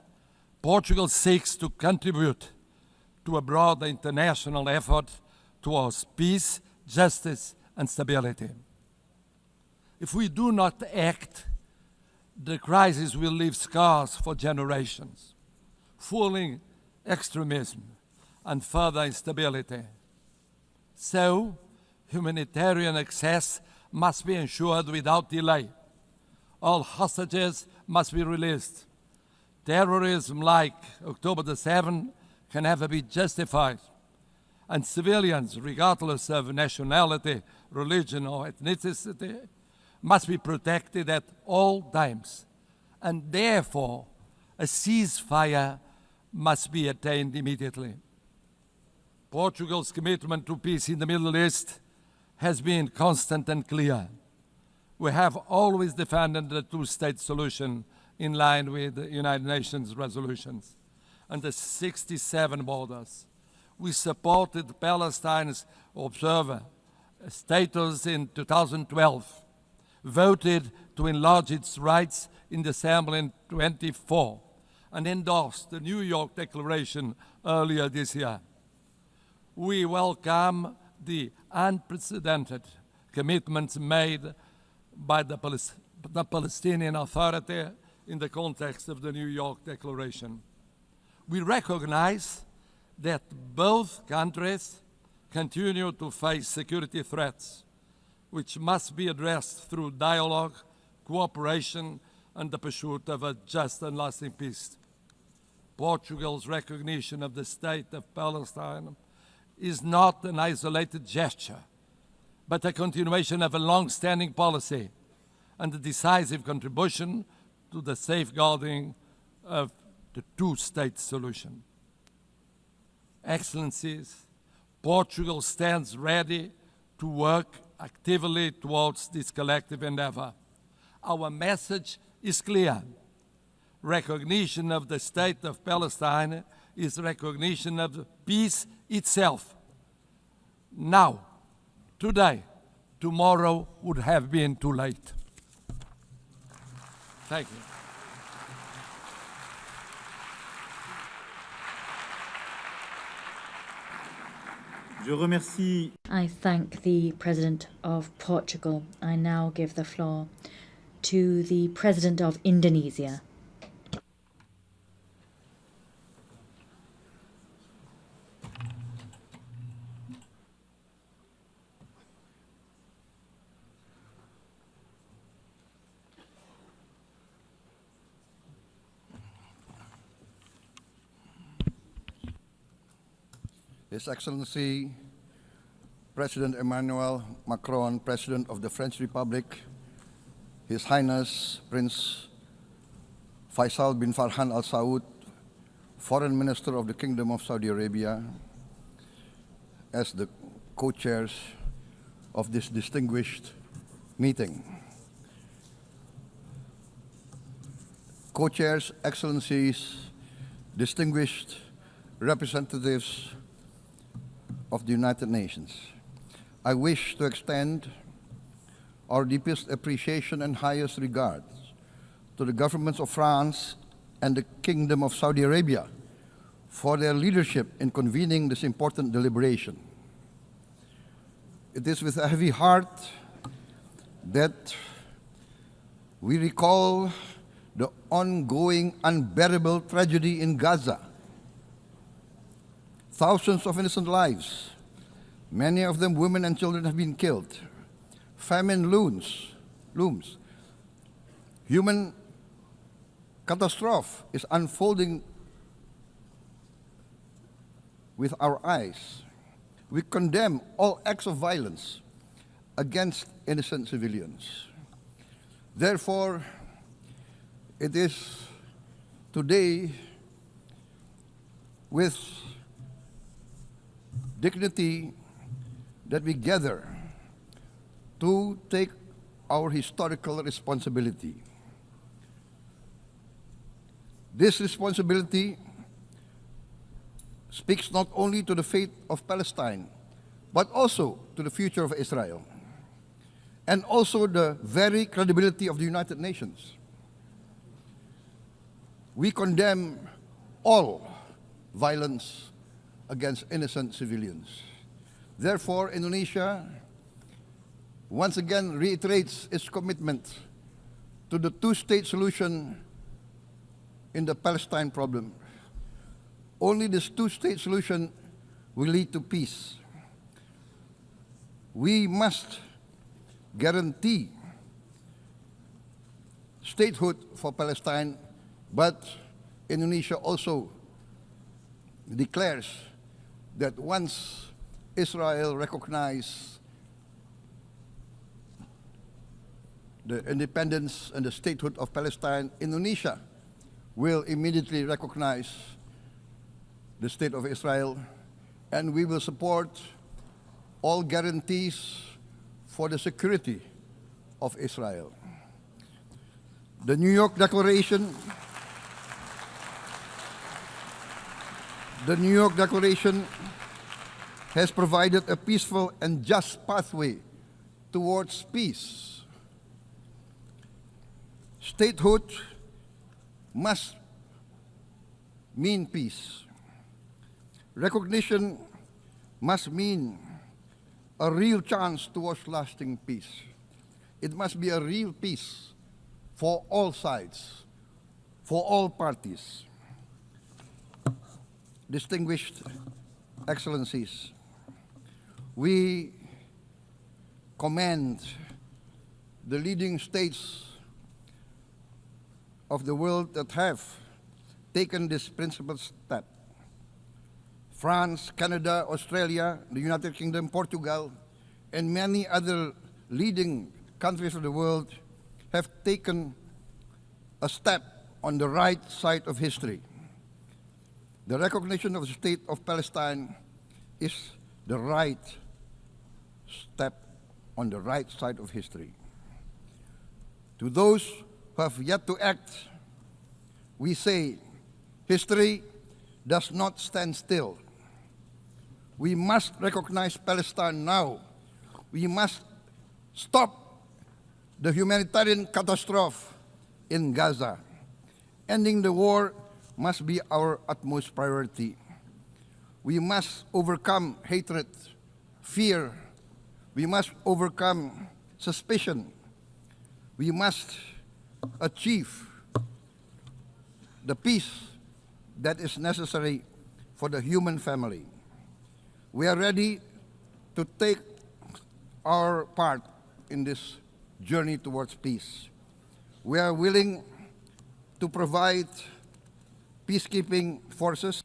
Portugal seeks to contribute to a broader international effort towards peace, justice, and stability. If we do not act, the crisis will leave scars for generations, fueling extremism and further instability. So, humanitarian access must be ensured without delay. All hostages must be released. Terrorism like October the 7th can never be justified. And civilians, regardless of nationality, religion, or ethnicity, must be protected at all times. And therefore, a ceasefire must be attained immediately. Portugal's commitment to peace in the Middle East has been constant and clear. We have always defended the two-state solution in line with the United Nations resolutions and the 67 borders. We supported Palestine's observer status in 2012, voted to enlarge its rights in the Assembly in 24, and endorsed the New York Declaration earlier this year. We welcome the unprecedented commitments made by the Palestinian Authority in the context of the New York Declaration. We recognize that both countries continue to face security threats, which must be addressed through dialogue, cooperation, and the pursuit of a just and lasting peace. Portugal's recognition of the State of Palestine is not an isolated gesture, but a continuation of a long-standing policy and a decisive contribution to the safeguarding of the two-state solution. Excellencies, Portugal stands ready to work actively towards this collective endeavor. Our message is clear. Recognition of the State of Palestine is recognition of peace itself. Now, today, tomorrow would have been too late. Thank you. Je remercie. I thank the President of Portugal. I now give the floor to the President of Indonesia. His Excellency President Emmanuel Macron, President of the French Republic, His Highness Prince Faisal bin Farhan Al Saud, Foreign Minister of the Kingdom of Saudi Arabia, as the co-chairs of this distinguished meeting. Co-chairs, Excellencies, distinguished representatives of the United Nations, I wish to extend our deepest appreciation and highest regards to the governments of France and the Kingdom of Saudi Arabia for their leadership in convening this important deliberation. It is with a heavy heart that we recall the ongoing unbearable tragedy in Gaza. Thousands of innocent lives, many of them women and children, have been killed. Famine looms. Human catastrophe is unfolding with our eyes. We condemn all acts of violence against innocent civilians. Therefore, it is today with dignity that we gather to take our historical responsibility. This responsibility speaks not only to the fate of Palestine, but also to the future of Israel, and also the very credibility of the United Nations. We condemn all violence against innocent civilians. Therefore, Indonesia once again reiterates its commitment to the two-state solution in the Palestine problem. Only this two-state solution will lead to peace. We must guarantee statehood for Palestine, but Indonesia also declares that once Israel recognizes the independence and the statehood of Palestine, Indonesia will immediately recognize the state of Israel, and we will support all guarantees for the security of Israel. The New York Declaration has provided a peaceful and just pathway towards peace. Statehood must mean peace. Recognition must mean a real chance towards lasting peace. It must be a real peace for all sides, for all parties. Distinguished Excellencies, we commend the leading states of the world that have taken this principled step. France, Canada, Australia, the United Kingdom, Portugal, and many other leading countries of the world have taken a step on the right side of history. The recognition of the state of Palestine is the right step on the right side of history. To those who have yet to act, we say, history does not stand still. We must recognize Palestine now. We must stop the humanitarian catastrophe in Gaza. Ending the war must be our utmost priority. We must overcome hatred, fear. We must overcome suspicion. We must achieve the peace that is necessary for the human family. We are ready to take our part in this journey towards peace. We are willing to provide peacekeeping forces.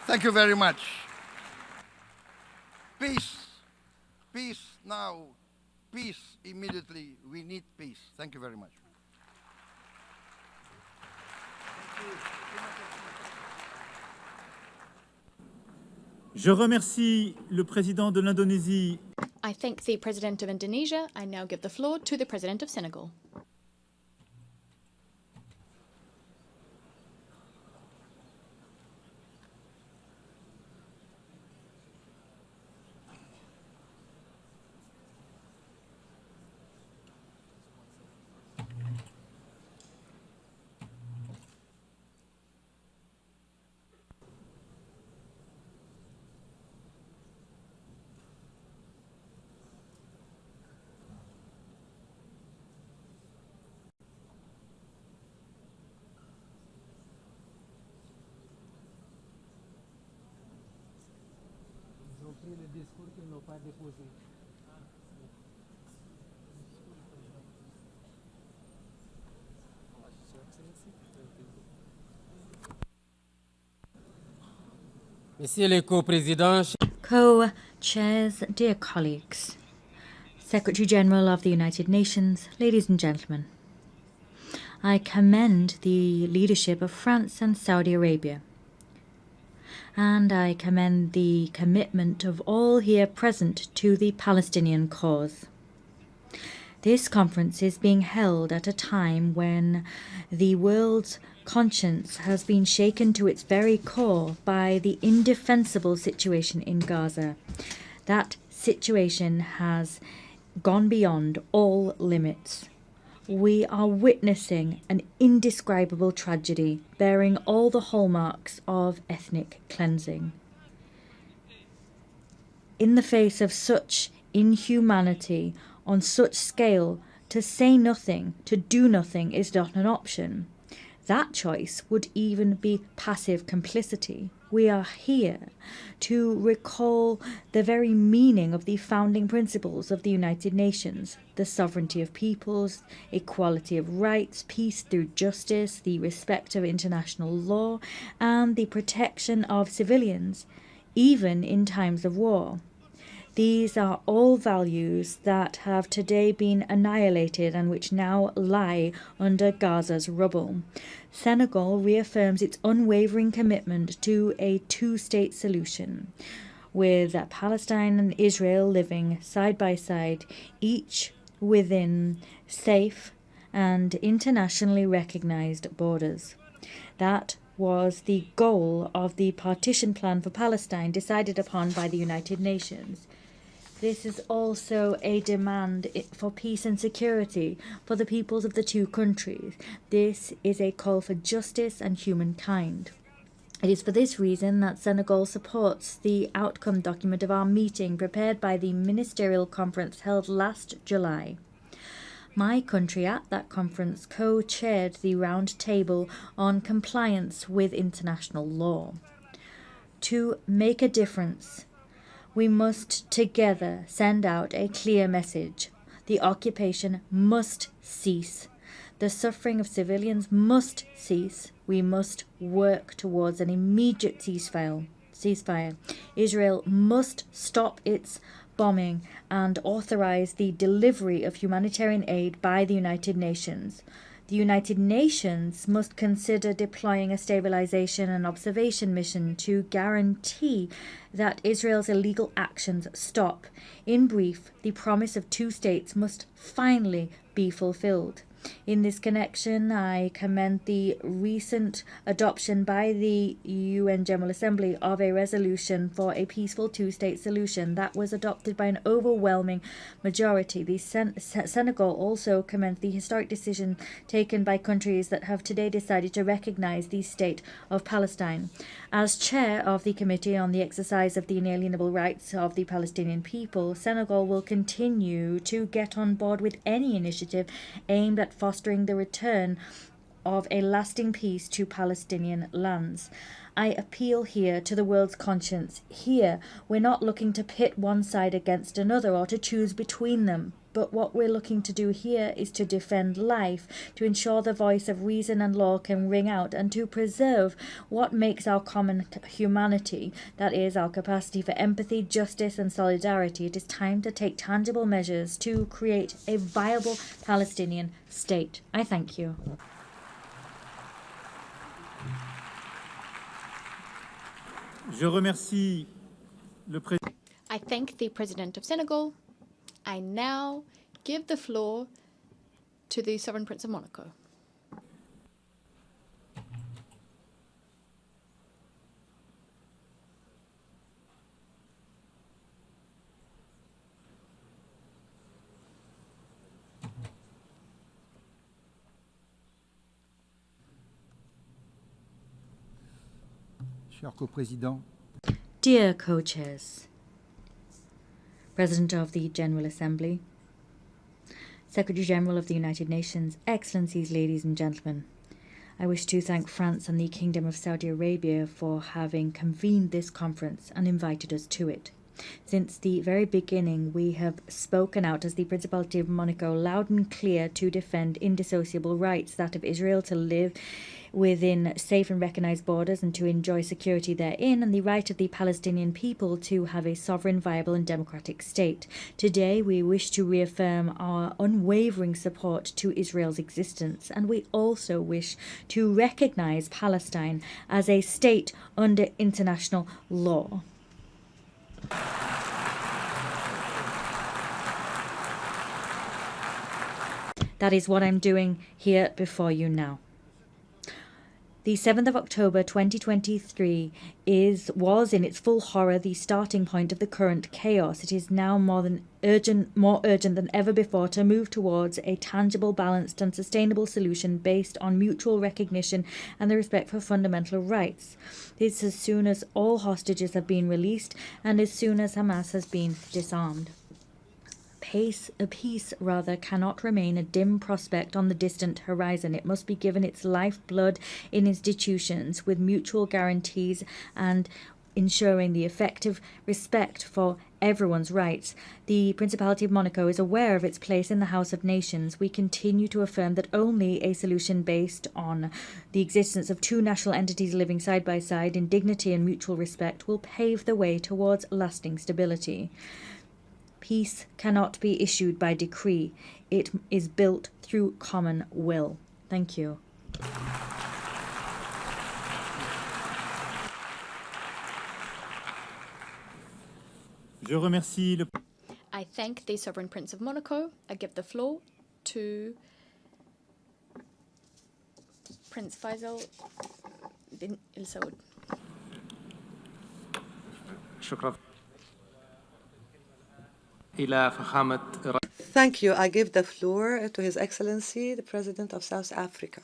Thank you very much. Peace. Peace now. Peace immediately. We need peace. Thank you very much. Je remercie le président de l'Indonésie. I thank the President of Indonesia. I now give the floor to the President of Senegal. Messieurs les co-présidents, Co-chairs, dear colleagues, Secretary General of the United Nations, ladies and gentlemen, I commend the leadership of France and Saudi Arabia, and I commend the commitment of all here present to the Palestinian cause. This conference is being held at a time when the world's conscience has been shaken to its very core by the indefensible situation in Gaza. That situation has gone beyond all limits. We are witnessing an indescribable tragedy bearing all the hallmarks of ethnic cleansing. In the face of such inhumanity on such scale, to say nothing, to do nothing is not an option. That choice would even be passive complicity. We are here to recall the very meaning of the founding principles of the United Nations: the sovereignty of peoples, equality of rights, peace through justice, the respect of international law, and the protection of civilians, even in times of war. These are all values that have today been annihilated and which now lie under Gaza's rubble. Senegal reaffirms its unwavering commitment to a two-state solution, with Palestine and Israel living side by side, each within safe and internationally recognized borders. That was the goal of the partition plan for Palestine decided upon by the United Nations. This is also a demand for peace and security for the peoples of the two countries. This is a call for justice and humankind. It is for this reason that Senegal supports the outcome document of our meeting prepared by the ministerial conference held last July. My country at that conference co-chaired the round table on compliance with international law. To make a difference, we must together send out a clear message. The occupation must cease. The suffering of civilians must cease. We must work towards an immediate ceasefire. Israel must stop its bombing and authorize the delivery of humanitarian aid by the United Nations. The United Nations must consider deploying a stabilization and observation mission to guarantee that Israel's illegal actions stop. In brief, the promise of two states must finally be fulfilled. In this connection, I commend the recent adoption by the UN General Assembly of a resolution for a peaceful two-state solution that was adopted by an overwhelming majority. The Senegal also commends the historic decision taken by countries that have today decided to recognize the state of Palestine. As chair of the Committee on the Exercise of the Inalienable Rights of the Palestinian People, Senegal will continue to get on board with any initiative aimed at fostering the return of a lasting peace to Palestinian lands. I appeal here to the world's conscience. Here, we're not looking to pit one side against another or to choose between them. But what we're looking to do here is to defend life, to ensure the voice of reason and law can ring out, and to preserve what makes our common humanity, that is, our capacity for empathy, justice, and solidarity. It is time to take tangible measures to create a viable Palestinian state. I thank you. Je remercie le président. I thank the President of Senegal. I now give the floor to the Sovereign Prince of Monaco. Cher co-président, Dear co-chairs, President of the General Assembly, Secretary General of the United Nations, Excellencies, ladies and gentlemen, I wish to thank France and the Kingdom of Saudi Arabia for having convened this conference and invited us to it. Since the very beginning, we have spoken out as the Principality of Monaco loud and clear to defend indissociable rights, that of Israel to live within safe and recognized borders and to enjoy security therein, and the right of the Palestinian people to have a sovereign, viable and democratic state. Today we wish to reaffirm our unwavering support to Israel's existence, and we also wish to recognize Palestine as a state under international law. That is what I'm doing here before you now. The 7th of October 2023 was in its full horror the starting point of the current chaos. It is now more urgent than ever before to move towards a tangible, balanced and sustainable solution based on mutual recognition and the respect for fundamental rights. This as soon as all hostages have been released and as soon as Hamas has been disarmed. Peace cannot remain a dim prospect on the distant horizon. It must be given its lifeblood in institutions with mutual guarantees and ensuring the effective respect for everyone's rights. The Principality of Monaco is aware of its place in the House of Nations. We continue to affirm that only a solution based on the existence of two national entities living side by side in dignity and mutual respect will pave the way towards lasting stability. Peace cannot be issued by decree. It is built through common will. Thank you. I thank the Sovereign Prince of Monaco. I give the floor to Prince Faisal bin Al Saud. Thank you. I give the floor to His Excellency, the President of South Africa.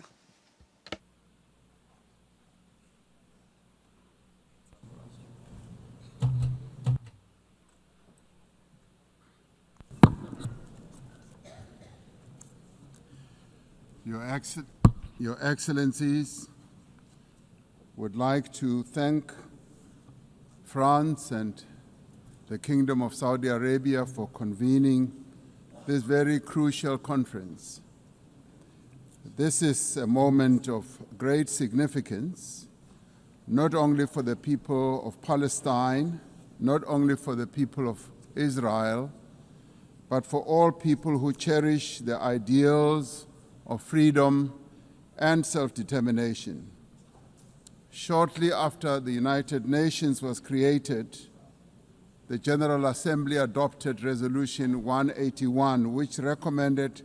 Your Excellencies, would like to thank France and the Kingdom of Saudi Arabia for convening this very crucial conference. This is a moment of great significance, not only for the people of Palestine, not only for the people of Israel, but for all people who cherish the ideals of freedom and self-determination. Shortly after the United Nations was created, the General Assembly adopted Resolution 181, which recommended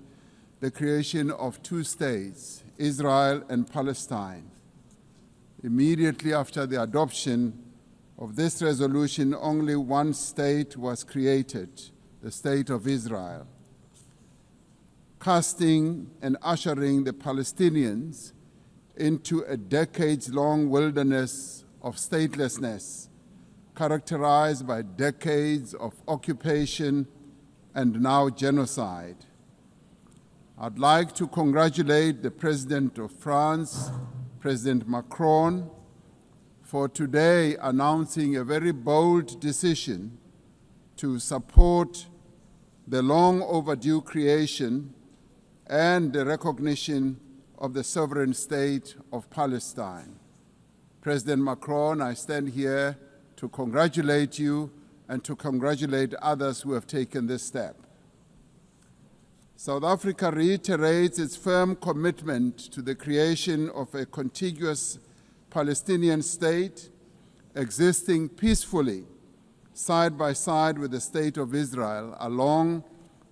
the creation of two states, Israel and Palestine. Immediately after the adoption of this resolution, only one state was created, the State of Israel, casting and ushering the Palestinians into a decades-long wilderness of statelessness, characterized by decades of occupation and now genocide. I'd like to congratulate the President of France, President Macron, for today announcing a very bold decision to support the long overdue creation and the recognition of the sovereign state of Palestine. President Macron, I stand here to congratulate you and to congratulate others who have taken this step. South Africa reiterates its firm commitment to the creation of a contiguous Palestinian state existing peacefully side by side with the State of Israel along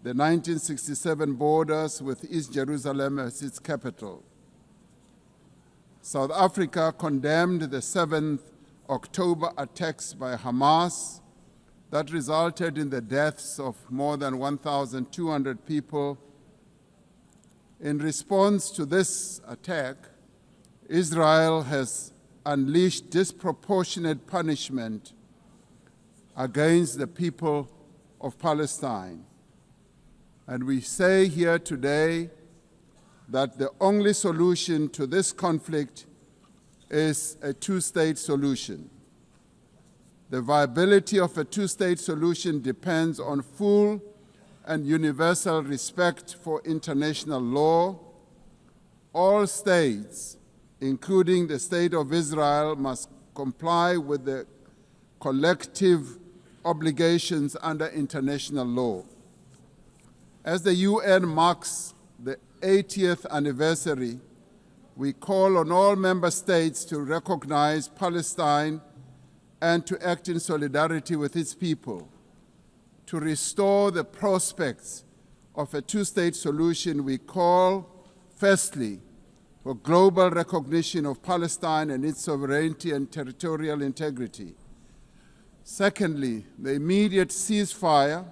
the 1967 borders with East Jerusalem as its capital. South Africa condemned the 7th October attacks by Hamas that resulted in the deaths of more than 1,200 people. In response to this attack, Israel has unleashed disproportionate punishment against the people of Palestine. And we say here today that the only solution to this conflict is a two-state solution. The viability of a two-state solution depends on full and universal respect for international law. All states, including the State of Israel, must comply with the collective obligations under international law. As the UN marks the 80th anniversary, we call on all member states to recognize Palestine and to act in solidarity with its people. To restore the prospects of a two-state solution, we call, firstly, for global recognition of Palestine and its sovereignty and territorial integrity. Secondly, the immediate ceasefire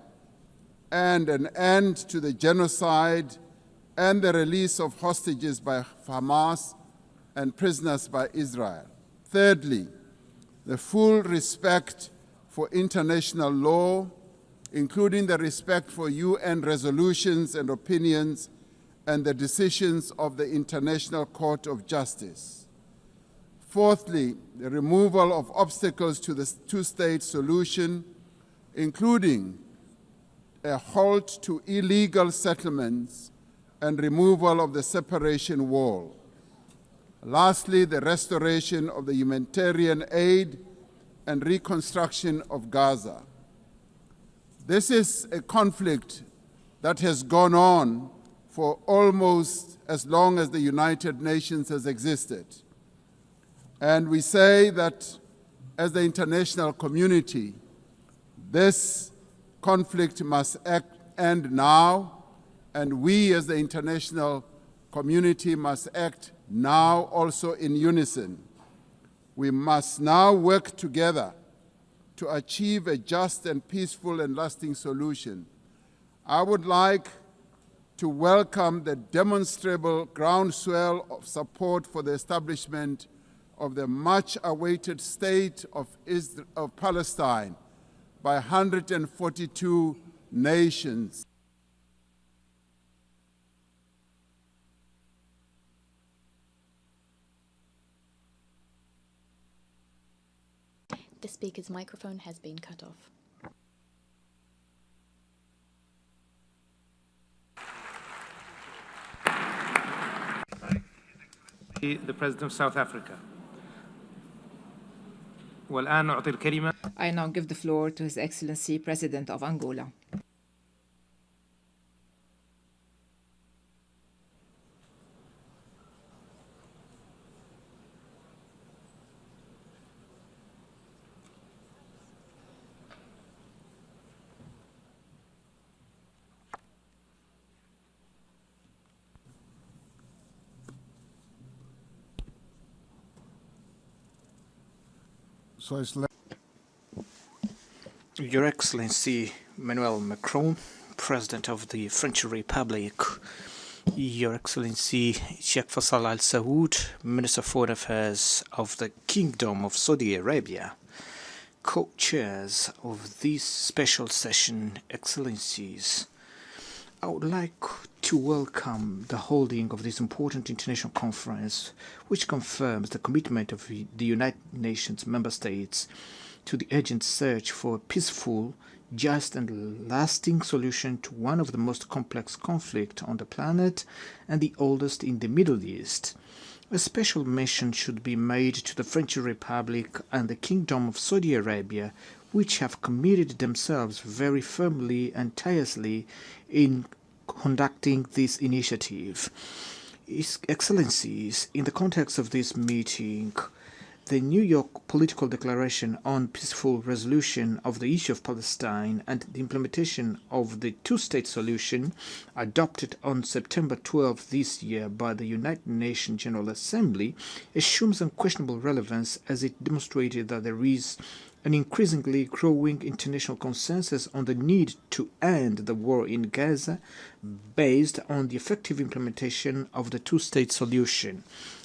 and an end to the genocide and the release of hostages by Hamas and prisoners by Israel. Thirdly, the full respect for international law, including the respect for UN resolutions and opinions and the decisions of the International Court of Justice. Fourthly, the removal of obstacles to the two-state solution, including a halt to illegal settlements and removal of the separation wall. Lastly, the restoration of the humanitarian aid and reconstruction of Gaza. This is a conflict that has gone on for almost as long as the United Nations has existed. And we say that as the international community, this conflict must end now, and we as the international community must act now also in unison. We must now work together to achieve a just and peaceful and lasting solution. I would like to welcome the demonstrable groundswell of support for the establishment of the much-awaited state of Palestine by 142 nations. The speaker's microphone has been cut off. The President of South Africa. والآن أعطي الكلمة. I now give the floor to His Excellency President of Angola. Your Excellency Emmanuel Macron, President of the French Republic, Your Excellency Sheikh Faisal Al Saud, Minister of Foreign Affairs of the Kingdom of Saudi Arabia, co-chairs of this special session, Excellencies, I would like to welcome the holding of this important international conference, which confirms the commitment of the United Nations member states to the urgent search for a peaceful, just and lasting solution to one of the most complex conflicts on the planet and the oldest in the Middle East. A special mention should be made to the French Republic and the Kingdom of Saudi Arabia, which have committed themselves very firmly and tirelessly in conducting this initiative. His Excellencies, in the context of this meeting, the New York Political Declaration on Peaceful Resolution of the Issue of Palestine and the implementation of the two-state solution, adopted on September 12 this year by the United Nations General Assembly, assumes unquestionable relevance as it demonstrated that there is an increasingly growing international consensus on the need to end the war in Gaza based on the effective implementation of the two-state solution.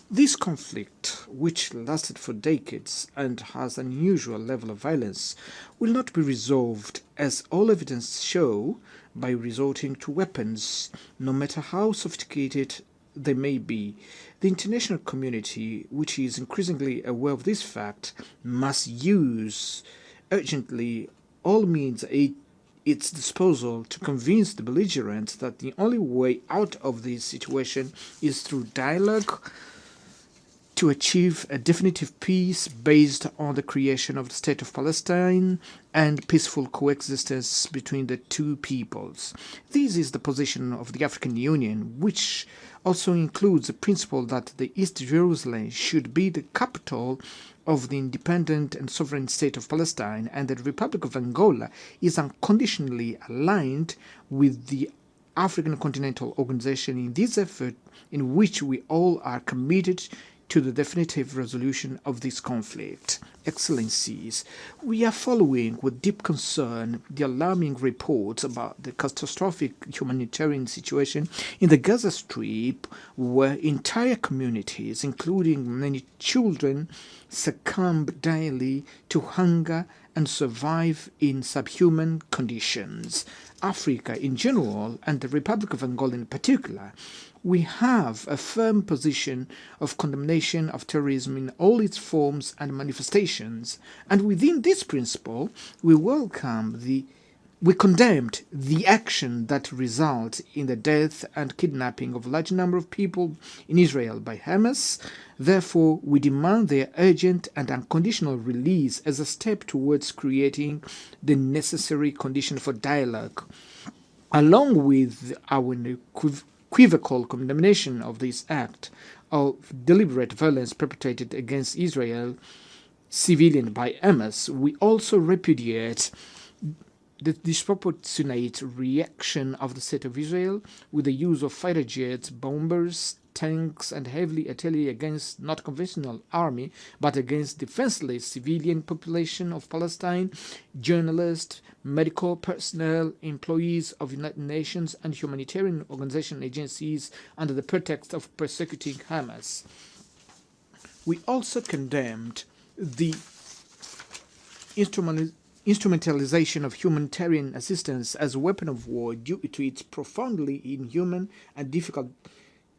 This conflict, which lasted for decades and has an unusual level of violence, will not be resolved, as all evidence show, by resorting to weapons, no matter how sophisticated they may be. The international community, which is increasingly aware of this fact, must use urgently all means at its disposal to convince the belligerents that the only way out of this situation is through dialogue to achieve a definitive peace based on the creation of the State of Palestine and peaceful coexistence between the two peoples. This is the position of the African Union, which also includes the principle that the East Jerusalem should be the capital of the independent and sovereign state of Palestine, and that the Republic of Angola is unconditionally aligned with the African Continental Organization in this effort, in which we all are committed to the definitive resolution of this conflict. Excellencies, we are following with deep concern the alarming reports about the catastrophic humanitarian situation in the Gaza Strip, where entire communities, including many children, succumb daily to hunger and survive in subhuman conditions. Africa in general, and the Republic of Angola in particular, we have a firm position of condemnation of terrorism in all its forms and manifestations, and within this principle we condemned the action that results in the death and kidnapping of a large number of people in Israel by Hamas. Therefore, we demand their urgent and unconditional release as a step towards creating the necessary condition for dialogue. Along with our unequivocal condemnation of this act of deliberate violence perpetrated against Israel civilian by Hamas, we also repudiate the disproportionate reaction of the State of Israel with the use of fighter jets, bombers, tanks, and heavy artillery against not conventional army, but against defenseless civilian population of Palestine, journalists, medical personnel, employees of United Nations and humanitarian organization agencies under the pretext of persecuting Hamas. We also condemned the instrumentalization of humanitarian assistance as a weapon of war due to its profoundly inhuman and difficult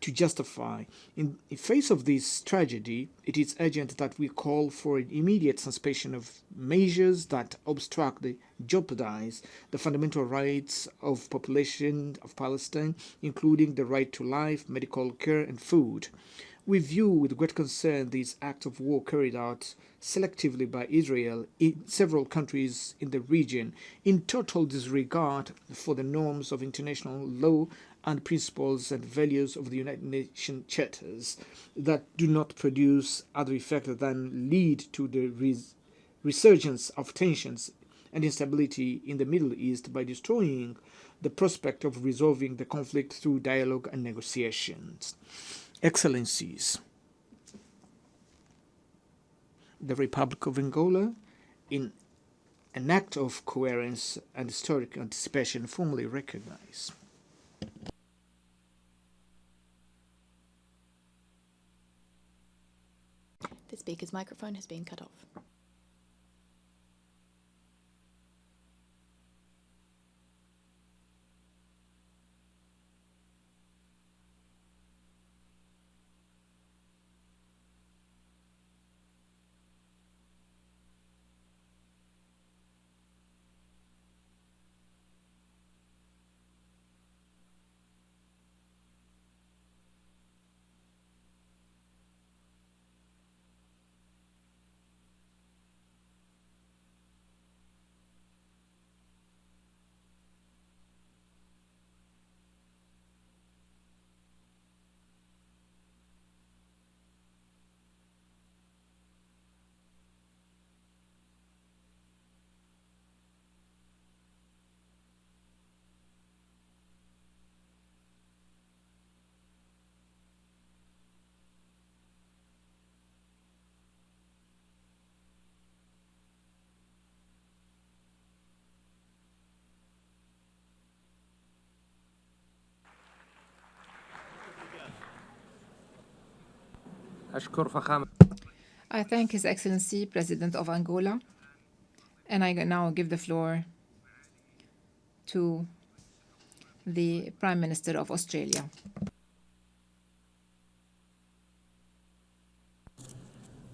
to justify. In the face of this tragedy, it is urgent that we call for an immediate suspension of measures that obstruct and jeopardize the fundamental rights of population of Palestine, including the right to life, medical care, and food. We view with great concern these acts of war carried out selectively by Israel in several countries in the region, in total disregard for the norms of international law and principles and values of the United Nations charters, that do not produce other effect than lead to the resurgence of tensions and instability in the Middle East by destroying the prospect of resolving the conflict through dialogue and negotiations. Excellencies, the Republic of Angola, in an act of coherence and historic anticipation, formally recognize. The speaker's microphone has been cut off. I thank His Excellency, President of Angola, and I now give the floor to the Prime Minister of Australia.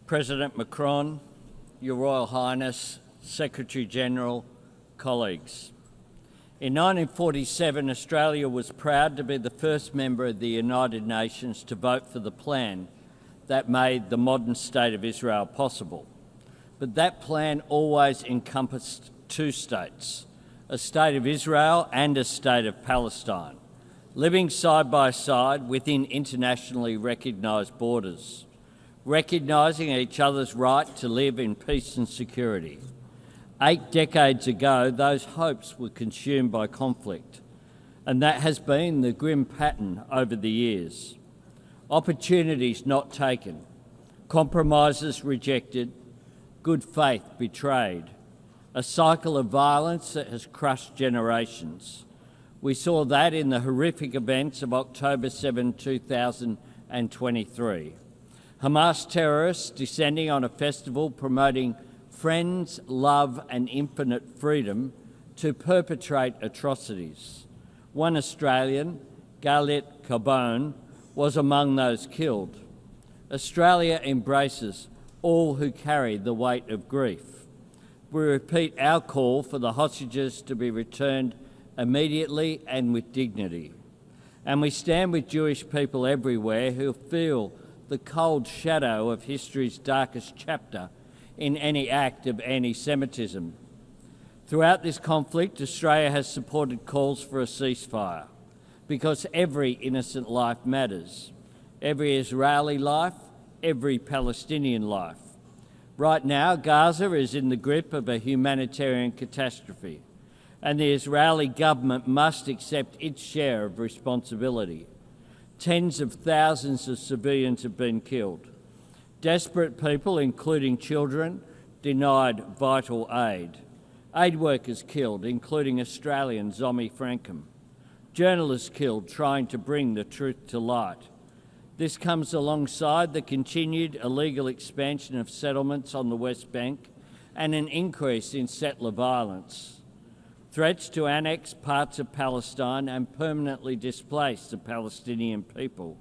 President Macron, Your Royal Highness, Secretary-General, colleagues. In 1947, Australia was proud to be the first member of the United Nations to vote for the plan that made the modern state of Israel possible. But that plan always encompassed two states, a state of Israel and a state of Palestine, living side by side within internationally recognised borders, recognising each other's right to live in peace and security. 8 decades ago, those hopes were consumed by conflict, and that has been the grim pattern over the years. Opportunities not taken, compromises rejected, good faith betrayed, a cycle of violence that has crushed generations. We saw that in the horrific events of October 7, 2023. Hamas terrorists descending on a festival promoting friends, love and infinite freedom to perpetrate atrocities. One Australian, Galit Carbone, was among those killed. Australia embraces all who carry the weight of grief. We repeat our call for the hostages to be returned immediately and with dignity. And we stand with Jewish people everywhere who feel the cold shadow of history's darkest chapter in any act of anti-Semitism. Throughout this conflict, Australia has supported calls for a ceasefire because every innocent life matters. Every Israeli life, every Palestinian life. Right now, Gaza is in the grip of a humanitarian catastrophe, and the Israeli government must accept its share of responsibility. Tens of thousands of civilians have been killed. Desperate people, including children, denied vital aid. Aid workers killed, including Australian Zomi Frankham. Journalists killed trying to bring the truth to light. This comes alongside the continued illegal expansion of settlements on the West Bank and an increase in settler violence. Threats to annex parts of Palestine and permanently displace the Palestinian people.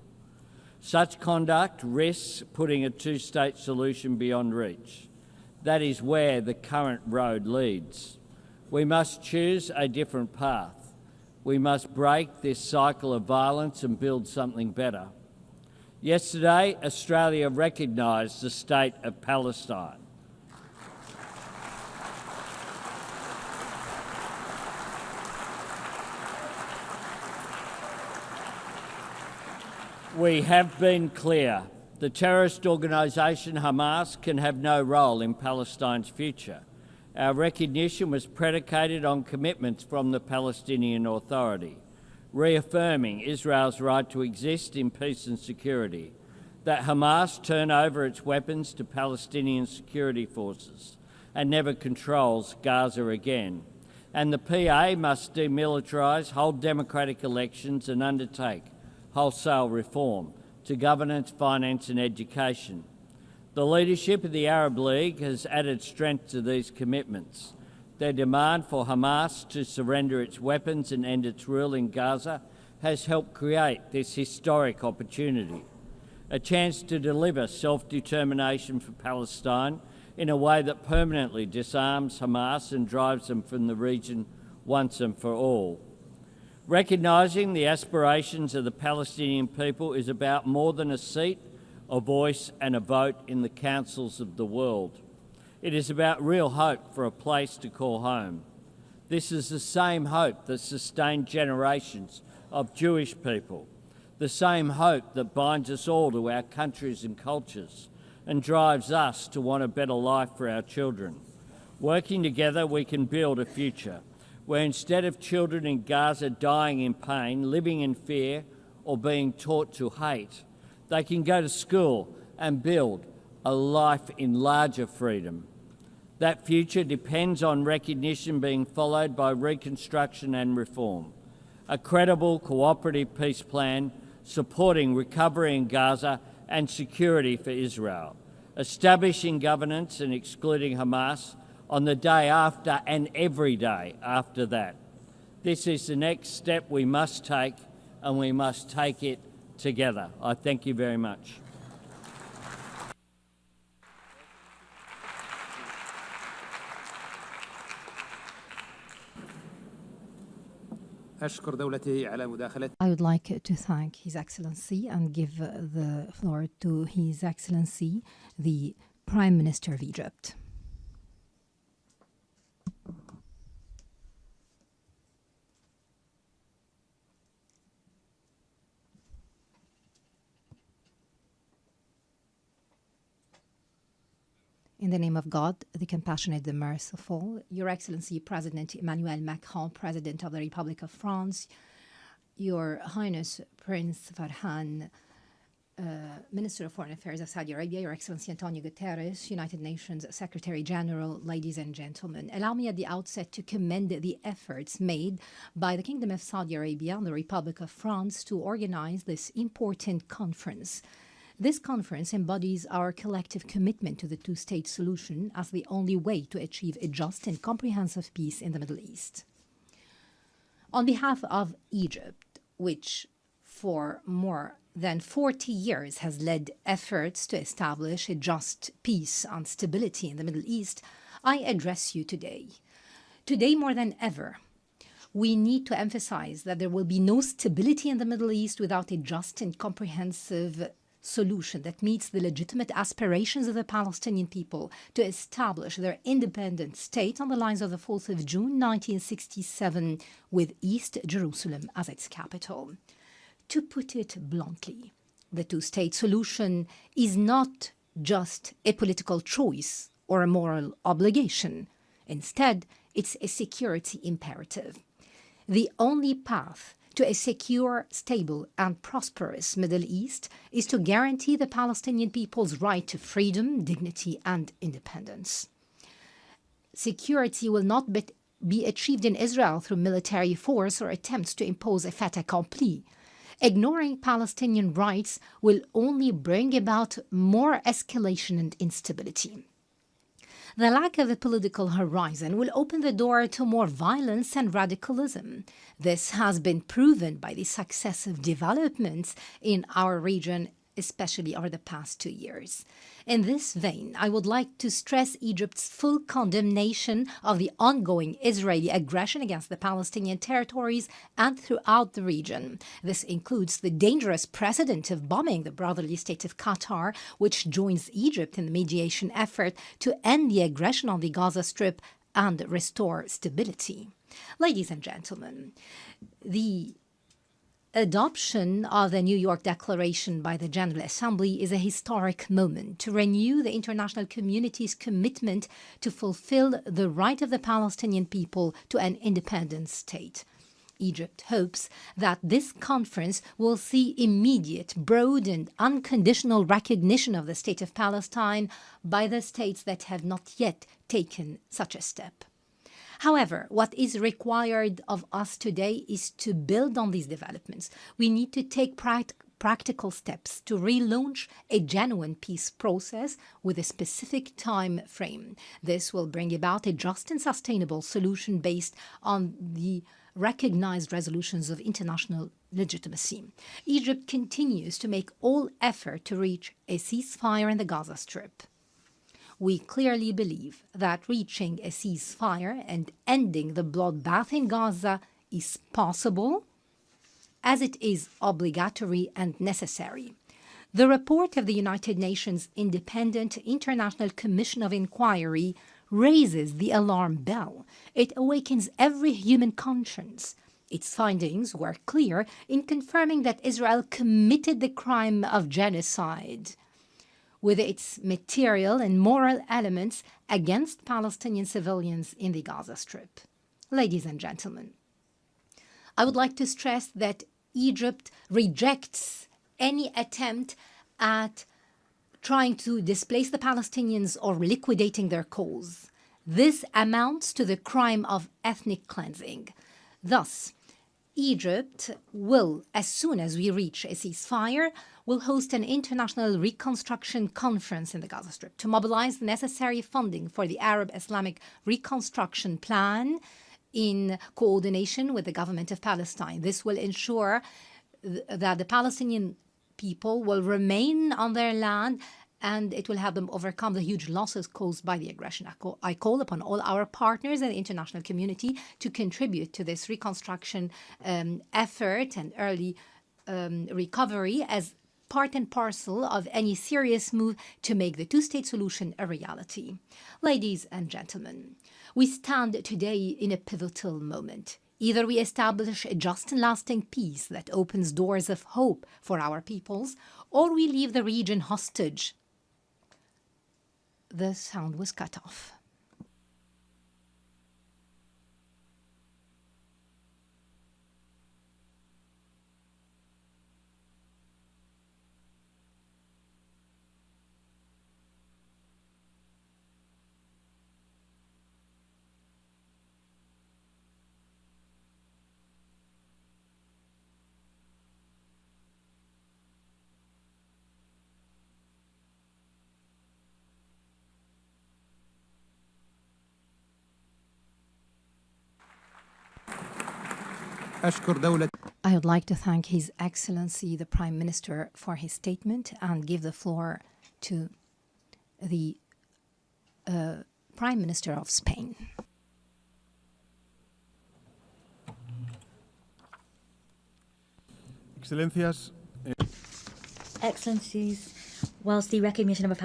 Such conduct risks putting a two-state solution beyond reach. That is where the current road leads. We must choose a different path. We must break this cycle of violence and build something better. Yesterday, Australia recognised the state of Palestine. We have been clear. The terrorist organisation Hamas can have no role in Palestine's future. Our recognition was predicated on commitments from the Palestinian Authority, reaffirming Israel's right to exist in peace and security, that Hamas turn over its weapons to Palestinian security forces and never controls Gaza again, and the PA must demilitarise, hold democratic elections and undertake wholesale reform to governance, finance and education. The leadership of the Arab League has added strength to these commitments. Their demand for Hamas to surrender its weapons and end its rule in Gaza has helped create this historic opportunity, a chance to deliver self-determination for Palestine in a way that permanently disarms Hamas and drives them from the region once and for all. Recognising the aspirations of the Palestinian people is about more than a seat, a voice and a vote in the councils of the world. It is about real hope for a place to call home. This is the same hope that sustained generations of Jewish people, the same hope that binds us all to our countries and cultures and drives us to want a better life for our children. Working together, we can build a future where instead of children in Gaza dying in pain, living in fear or being taught to hate, they can go to school and build a life in larger freedom. That future depends on recognition being followed by reconstruction and reform, a credible cooperative peace plan supporting recovery in Gaza and security for Israel, establishing governance and excluding Hamas on the day after and every day after that. This is the next step we must take, and we must take it together. I thank you very much. أشكر دولته على مداخلته. I would like to thank His Excellency and give the floor to His Excellency, the Prime Minister of Egypt. In the name of God, the compassionate, the merciful, Your Excellency President Emmanuel Macron, President of the Republic of France, Your Highness Prince Farhan, Minister of Foreign Affairs of Saudi Arabia, Your Excellency Antonio Guterres, United Nations Secretary General, ladies and gentlemen. Allow me at the outset to commend the efforts made by the Kingdom of Saudi Arabia and the Republic of France to organize this important conference. This conference embodies our collective commitment to the two-state solution as the only way to achieve a just and comprehensive peace in the Middle East. On behalf of Egypt, which for more than 40 years has led efforts to establish a just peace and stability in the Middle East, I address you today. Today more than ever, we need to emphasize that there will be no stability in the Middle East without a just and comprehensive solution that meets the legitimate aspirations of the Palestinian people to establish their independent state on the lines of the 4th of June 1967 with East Jerusalem as its capital. To put it bluntly, the two-state solution is not just a political choice or a moral obligation. Instead, it's a security imperative. The only path to a secure, stable, and prosperous Middle East is to guarantee the Palestinian people's right to freedom, dignity, and independence. Security will not be achieved in Israel through military force or attempts to impose a fait accompli. Ignoring Palestinian rights will only bring about more escalation and instability. The lack of a political horizon will open the door to more violence and radicalism. This has been proven by the successive developments in our region, especially over the past 2 years. In this vein, I would like to stress Egypt's full condemnation of the ongoing Israeli aggression against the Palestinian territories and throughout the region. This includes the dangerous precedent of bombing the brotherly state of Qatar, which joins Egypt in the mediation effort to end the aggression on the Gaza Strip and restore stability. Ladies and gentlemen, the adoption of the New York Declaration by the General Assembly is a historic moment to renew the international community's commitment to fulfill the right of the Palestinian people to an independent state. Egypt hopes that this conference will see immediate, broad, and unconditional recognition of the State of Palestine by the states that have not yet taken such a step. However, what is required of us today is to build on these developments. We need to take practical steps to relaunch a genuine peace process with a specific time frame. This will bring about a just and sustainable solution based on the recognized resolutions of international legitimacy. Egypt continues to make all effort to reach a ceasefire in the Gaza Strip. We clearly believe that reaching a ceasefire and ending the bloodbath in Gaza is possible, as it is obligatory and necessary. The report of the United Nations Independent International Commission of Inquiry raises the alarm bell. It awakens every human conscience. Its findings were clear in confirming that Israel committed the crime of genocide with its material and moral elements against Palestinian civilians in the Gaza Strip. Ladies and gentlemen, I would like to stress that Egypt rejects any attempt at trying to displace the Palestinians or liquidating their cause. This amounts to the crime of ethnic cleansing. Thus, Egypt will, as soon as we reach a ceasefire, will host an international reconstruction conference in the Gaza Strip to mobilize the necessary funding for the Arab Islamic Reconstruction Plan in coordination with the government of Palestine. This will ensure that the Palestinian people will remain on their land and it will help them overcome the huge losses caused by the aggression. I call upon all our partners in the international community to contribute to this reconstruction effort and early recovery as part and parcel of any serious move to make the two-state solution a reality. Ladies and gentlemen, we stand today in a pivotal moment. Either we establish a just and lasting peace that opens doors of hope for our peoples, or we leave the region hostage. The sound was cut off. I would like to thank His Excellency the Prime Minister for his statement and give the floor to the Prime Minister of Spain. Excellencies, whilst the recognition of a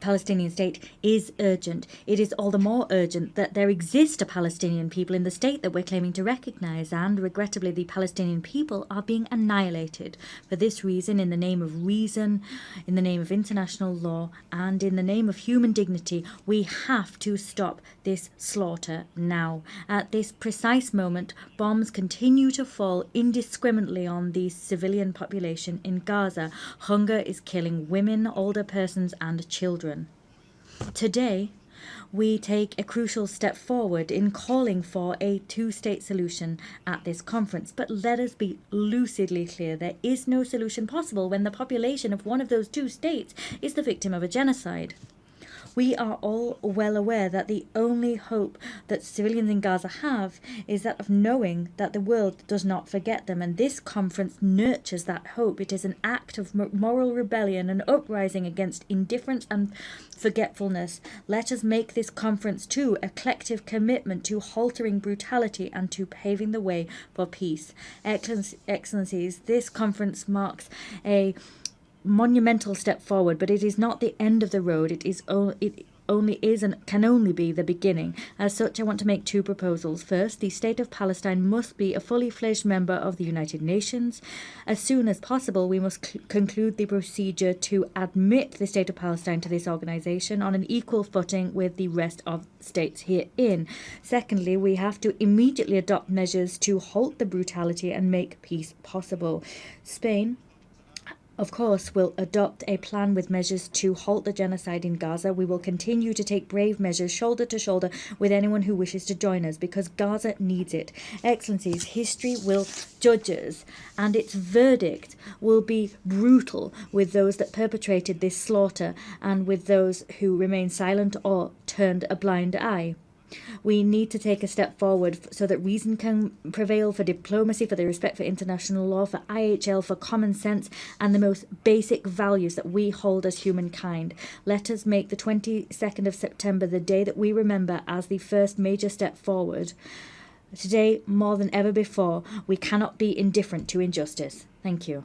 Palestinian state is urgent, it is all the more urgent that there exist a Palestinian people in the state that we're claiming to recognize, and regrettably the Palestinian people are being annihilated. For this reason, in the name of reason, in the name of international law, and in the name of human dignity, we have to stop this slaughter now. At this precise moment, bombs continue to fall indiscriminately on the civilian population in Gaza. Hunger is killing women, older persons, and children. Today, we take a crucial step forward in calling for a two-state solution at this conference. But let us be lucidly clear, there is no solution possible when the population of one of those two states is the victim of a genocide. We are all well aware that the only hope that civilians in Gaza have is that of knowing that the world does not forget them, and this conference nurtures that hope. It is an act of moral rebellion, an uprising against indifference and forgetfulness. Let us make this conference too a collective commitment to halting brutality and to paving the way for peace. Excellencies, this conference marks a monumental step forward, but it is not the end of the road. It only is and can only be the beginning. As such, I want to make two proposals. First, the State of Palestine must be a fully fledged member of the United Nations. As soon as possible, we must conclude the procedure to admit the State of Palestine to this organization on an equal footing with the rest of states herein. Secondly, we have to immediately adopt measures to halt the brutality and make peace possible. Spain, of course, will adopt a plan with measures to halt the genocide in Gaza. We will continue to take brave measures shoulder to shoulder with anyone who wishes to join us, because Gaza needs it. Excellencies, history will judge us, and its verdict will be brutal with those that perpetrated this slaughter and with those who remain silent or turned a blind eye. We need to take a step forward so that reason can prevail, for diplomacy, for the respect for international law, for IHL, for common sense, and the most basic values that we hold as humankind. Let us make the 22nd of September the day that we remember as the first major step forward. Today, more than ever before, we cannot be indifferent to injustice. Thank you.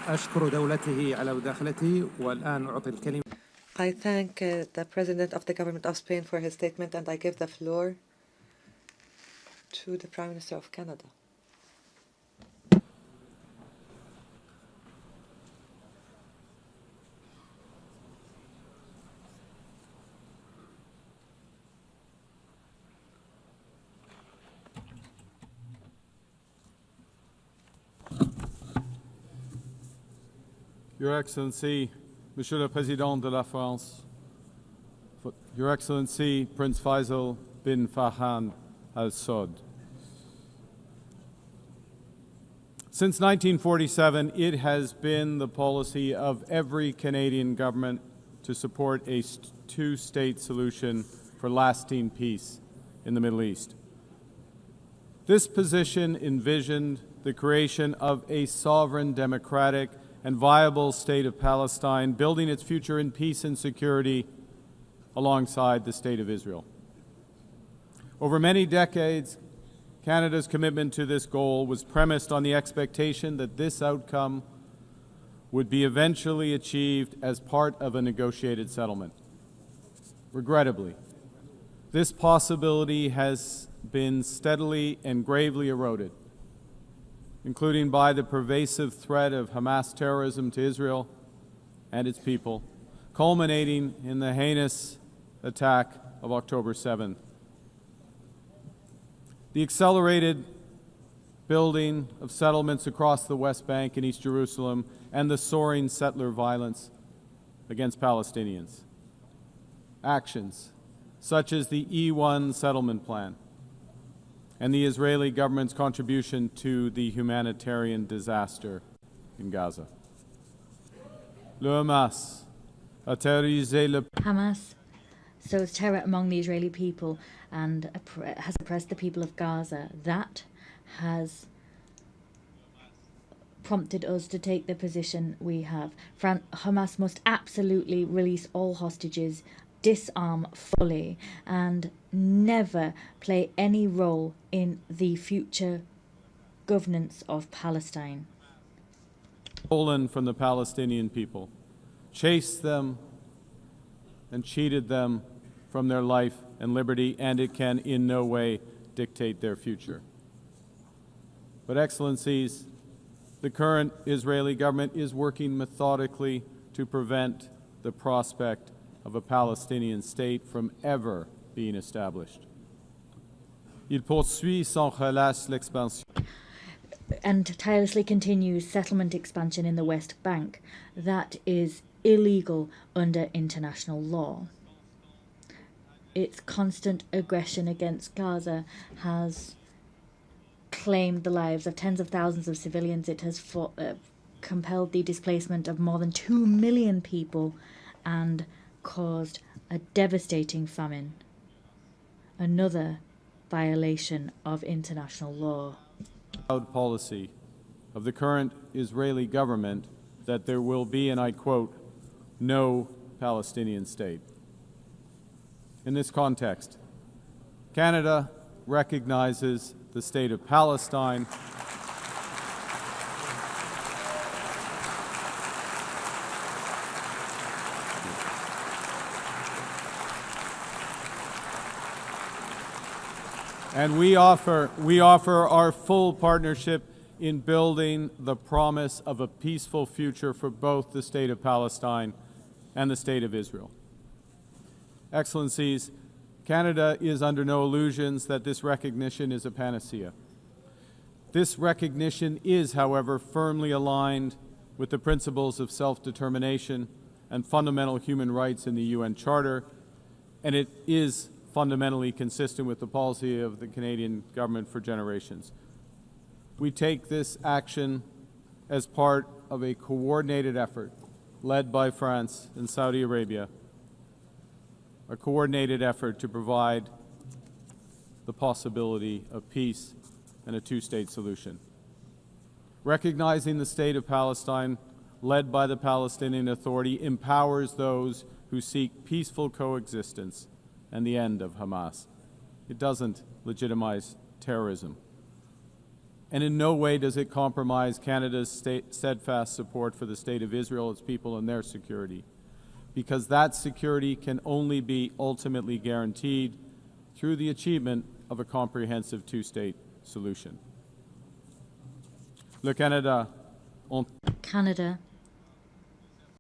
أشكر دولته على مداخلته والآن أعطي الكلمة. I thank the President of the Government of Spain for his statement, and I give the floor to the Prime Minister of Canada. Your Excellency, Monsieur le Président de la France, Your Excellency Prince Faisal bin Farhan Al Saud. Since 1947, it has been the policy of every Canadian government to support a two-state solution for lasting peace in the Middle East. This position envisioned the creation of a sovereign, democratic, and viable state of Palestine, building its future in peace and security alongside the State of Israel. Over many decades, Canada's commitment to this goal was premised on the expectation that this outcome would be eventually achieved as part of a negotiated settlement. Regrettably, this possibility has been steadily and gravely eroded, including by the pervasive threat of Hamas terrorism to Israel and its people, culminating in the heinous attack of October 7th. The accelerated building of settlements across the West Bank and East Jerusalem and the soaring settler violence against Palestinians. Actions such as the E1 settlement plan and the Israeli government's contribution to the humanitarian disaster in Gaza. Hamas sows terror among the Israeli people and has oppressed the people of Gaza. That has prompted us to take the position we have. Hamas must absolutely release all hostages, disarm fully, and never play any role in the future governance of Palestine. Stolen from the Palestinian people, chased them and cheated them from their life and liberty, and it can in no way dictate their future. But Excellencies, the current Israeli government is working methodically to prevent the prospect of a Palestinian state from ever being established. Il poursuit sans relâche l'expansion. And tirelessly continues settlement expansion in the West Bank. That is illegal under international law. Its constant aggression against Gaza has claimed the lives of tens of thousands of civilians. It has compelled the displacement of more than 2 million people and caused a devastating famine. Another violation of international law. Proud policy of the current Israeli government that there will be, and I quote, no Palestinian state. In this context, Canada recognizes the state of Palestine and we offer our full partnership in building the promise of a peaceful future for both the state of Palestine and the state of Israel. Excellencies, Canada is under no illusions that this recognition is a panacea. This recognition is, however, firmly aligned with the principles of self-determination and fundamental human rights in the UN Charter, and it is fundamentally consistent with the policy of the Canadian government for generations. We take this action as part of a coordinated effort led by France and Saudi Arabia, a coordinated effort to provide the possibility of peace and a two-state solution. Recognizing the state of Palestine, led by the Palestinian Authority, empowers those who seek peaceful coexistence and the end of Hamas. It doesn't legitimize terrorism. And in no way does it compromise Canada's steadfast support for the state of Israel, its people, and their security, because that security can only be ultimately guaranteed through the achievement of a comprehensive two-state solution. Canada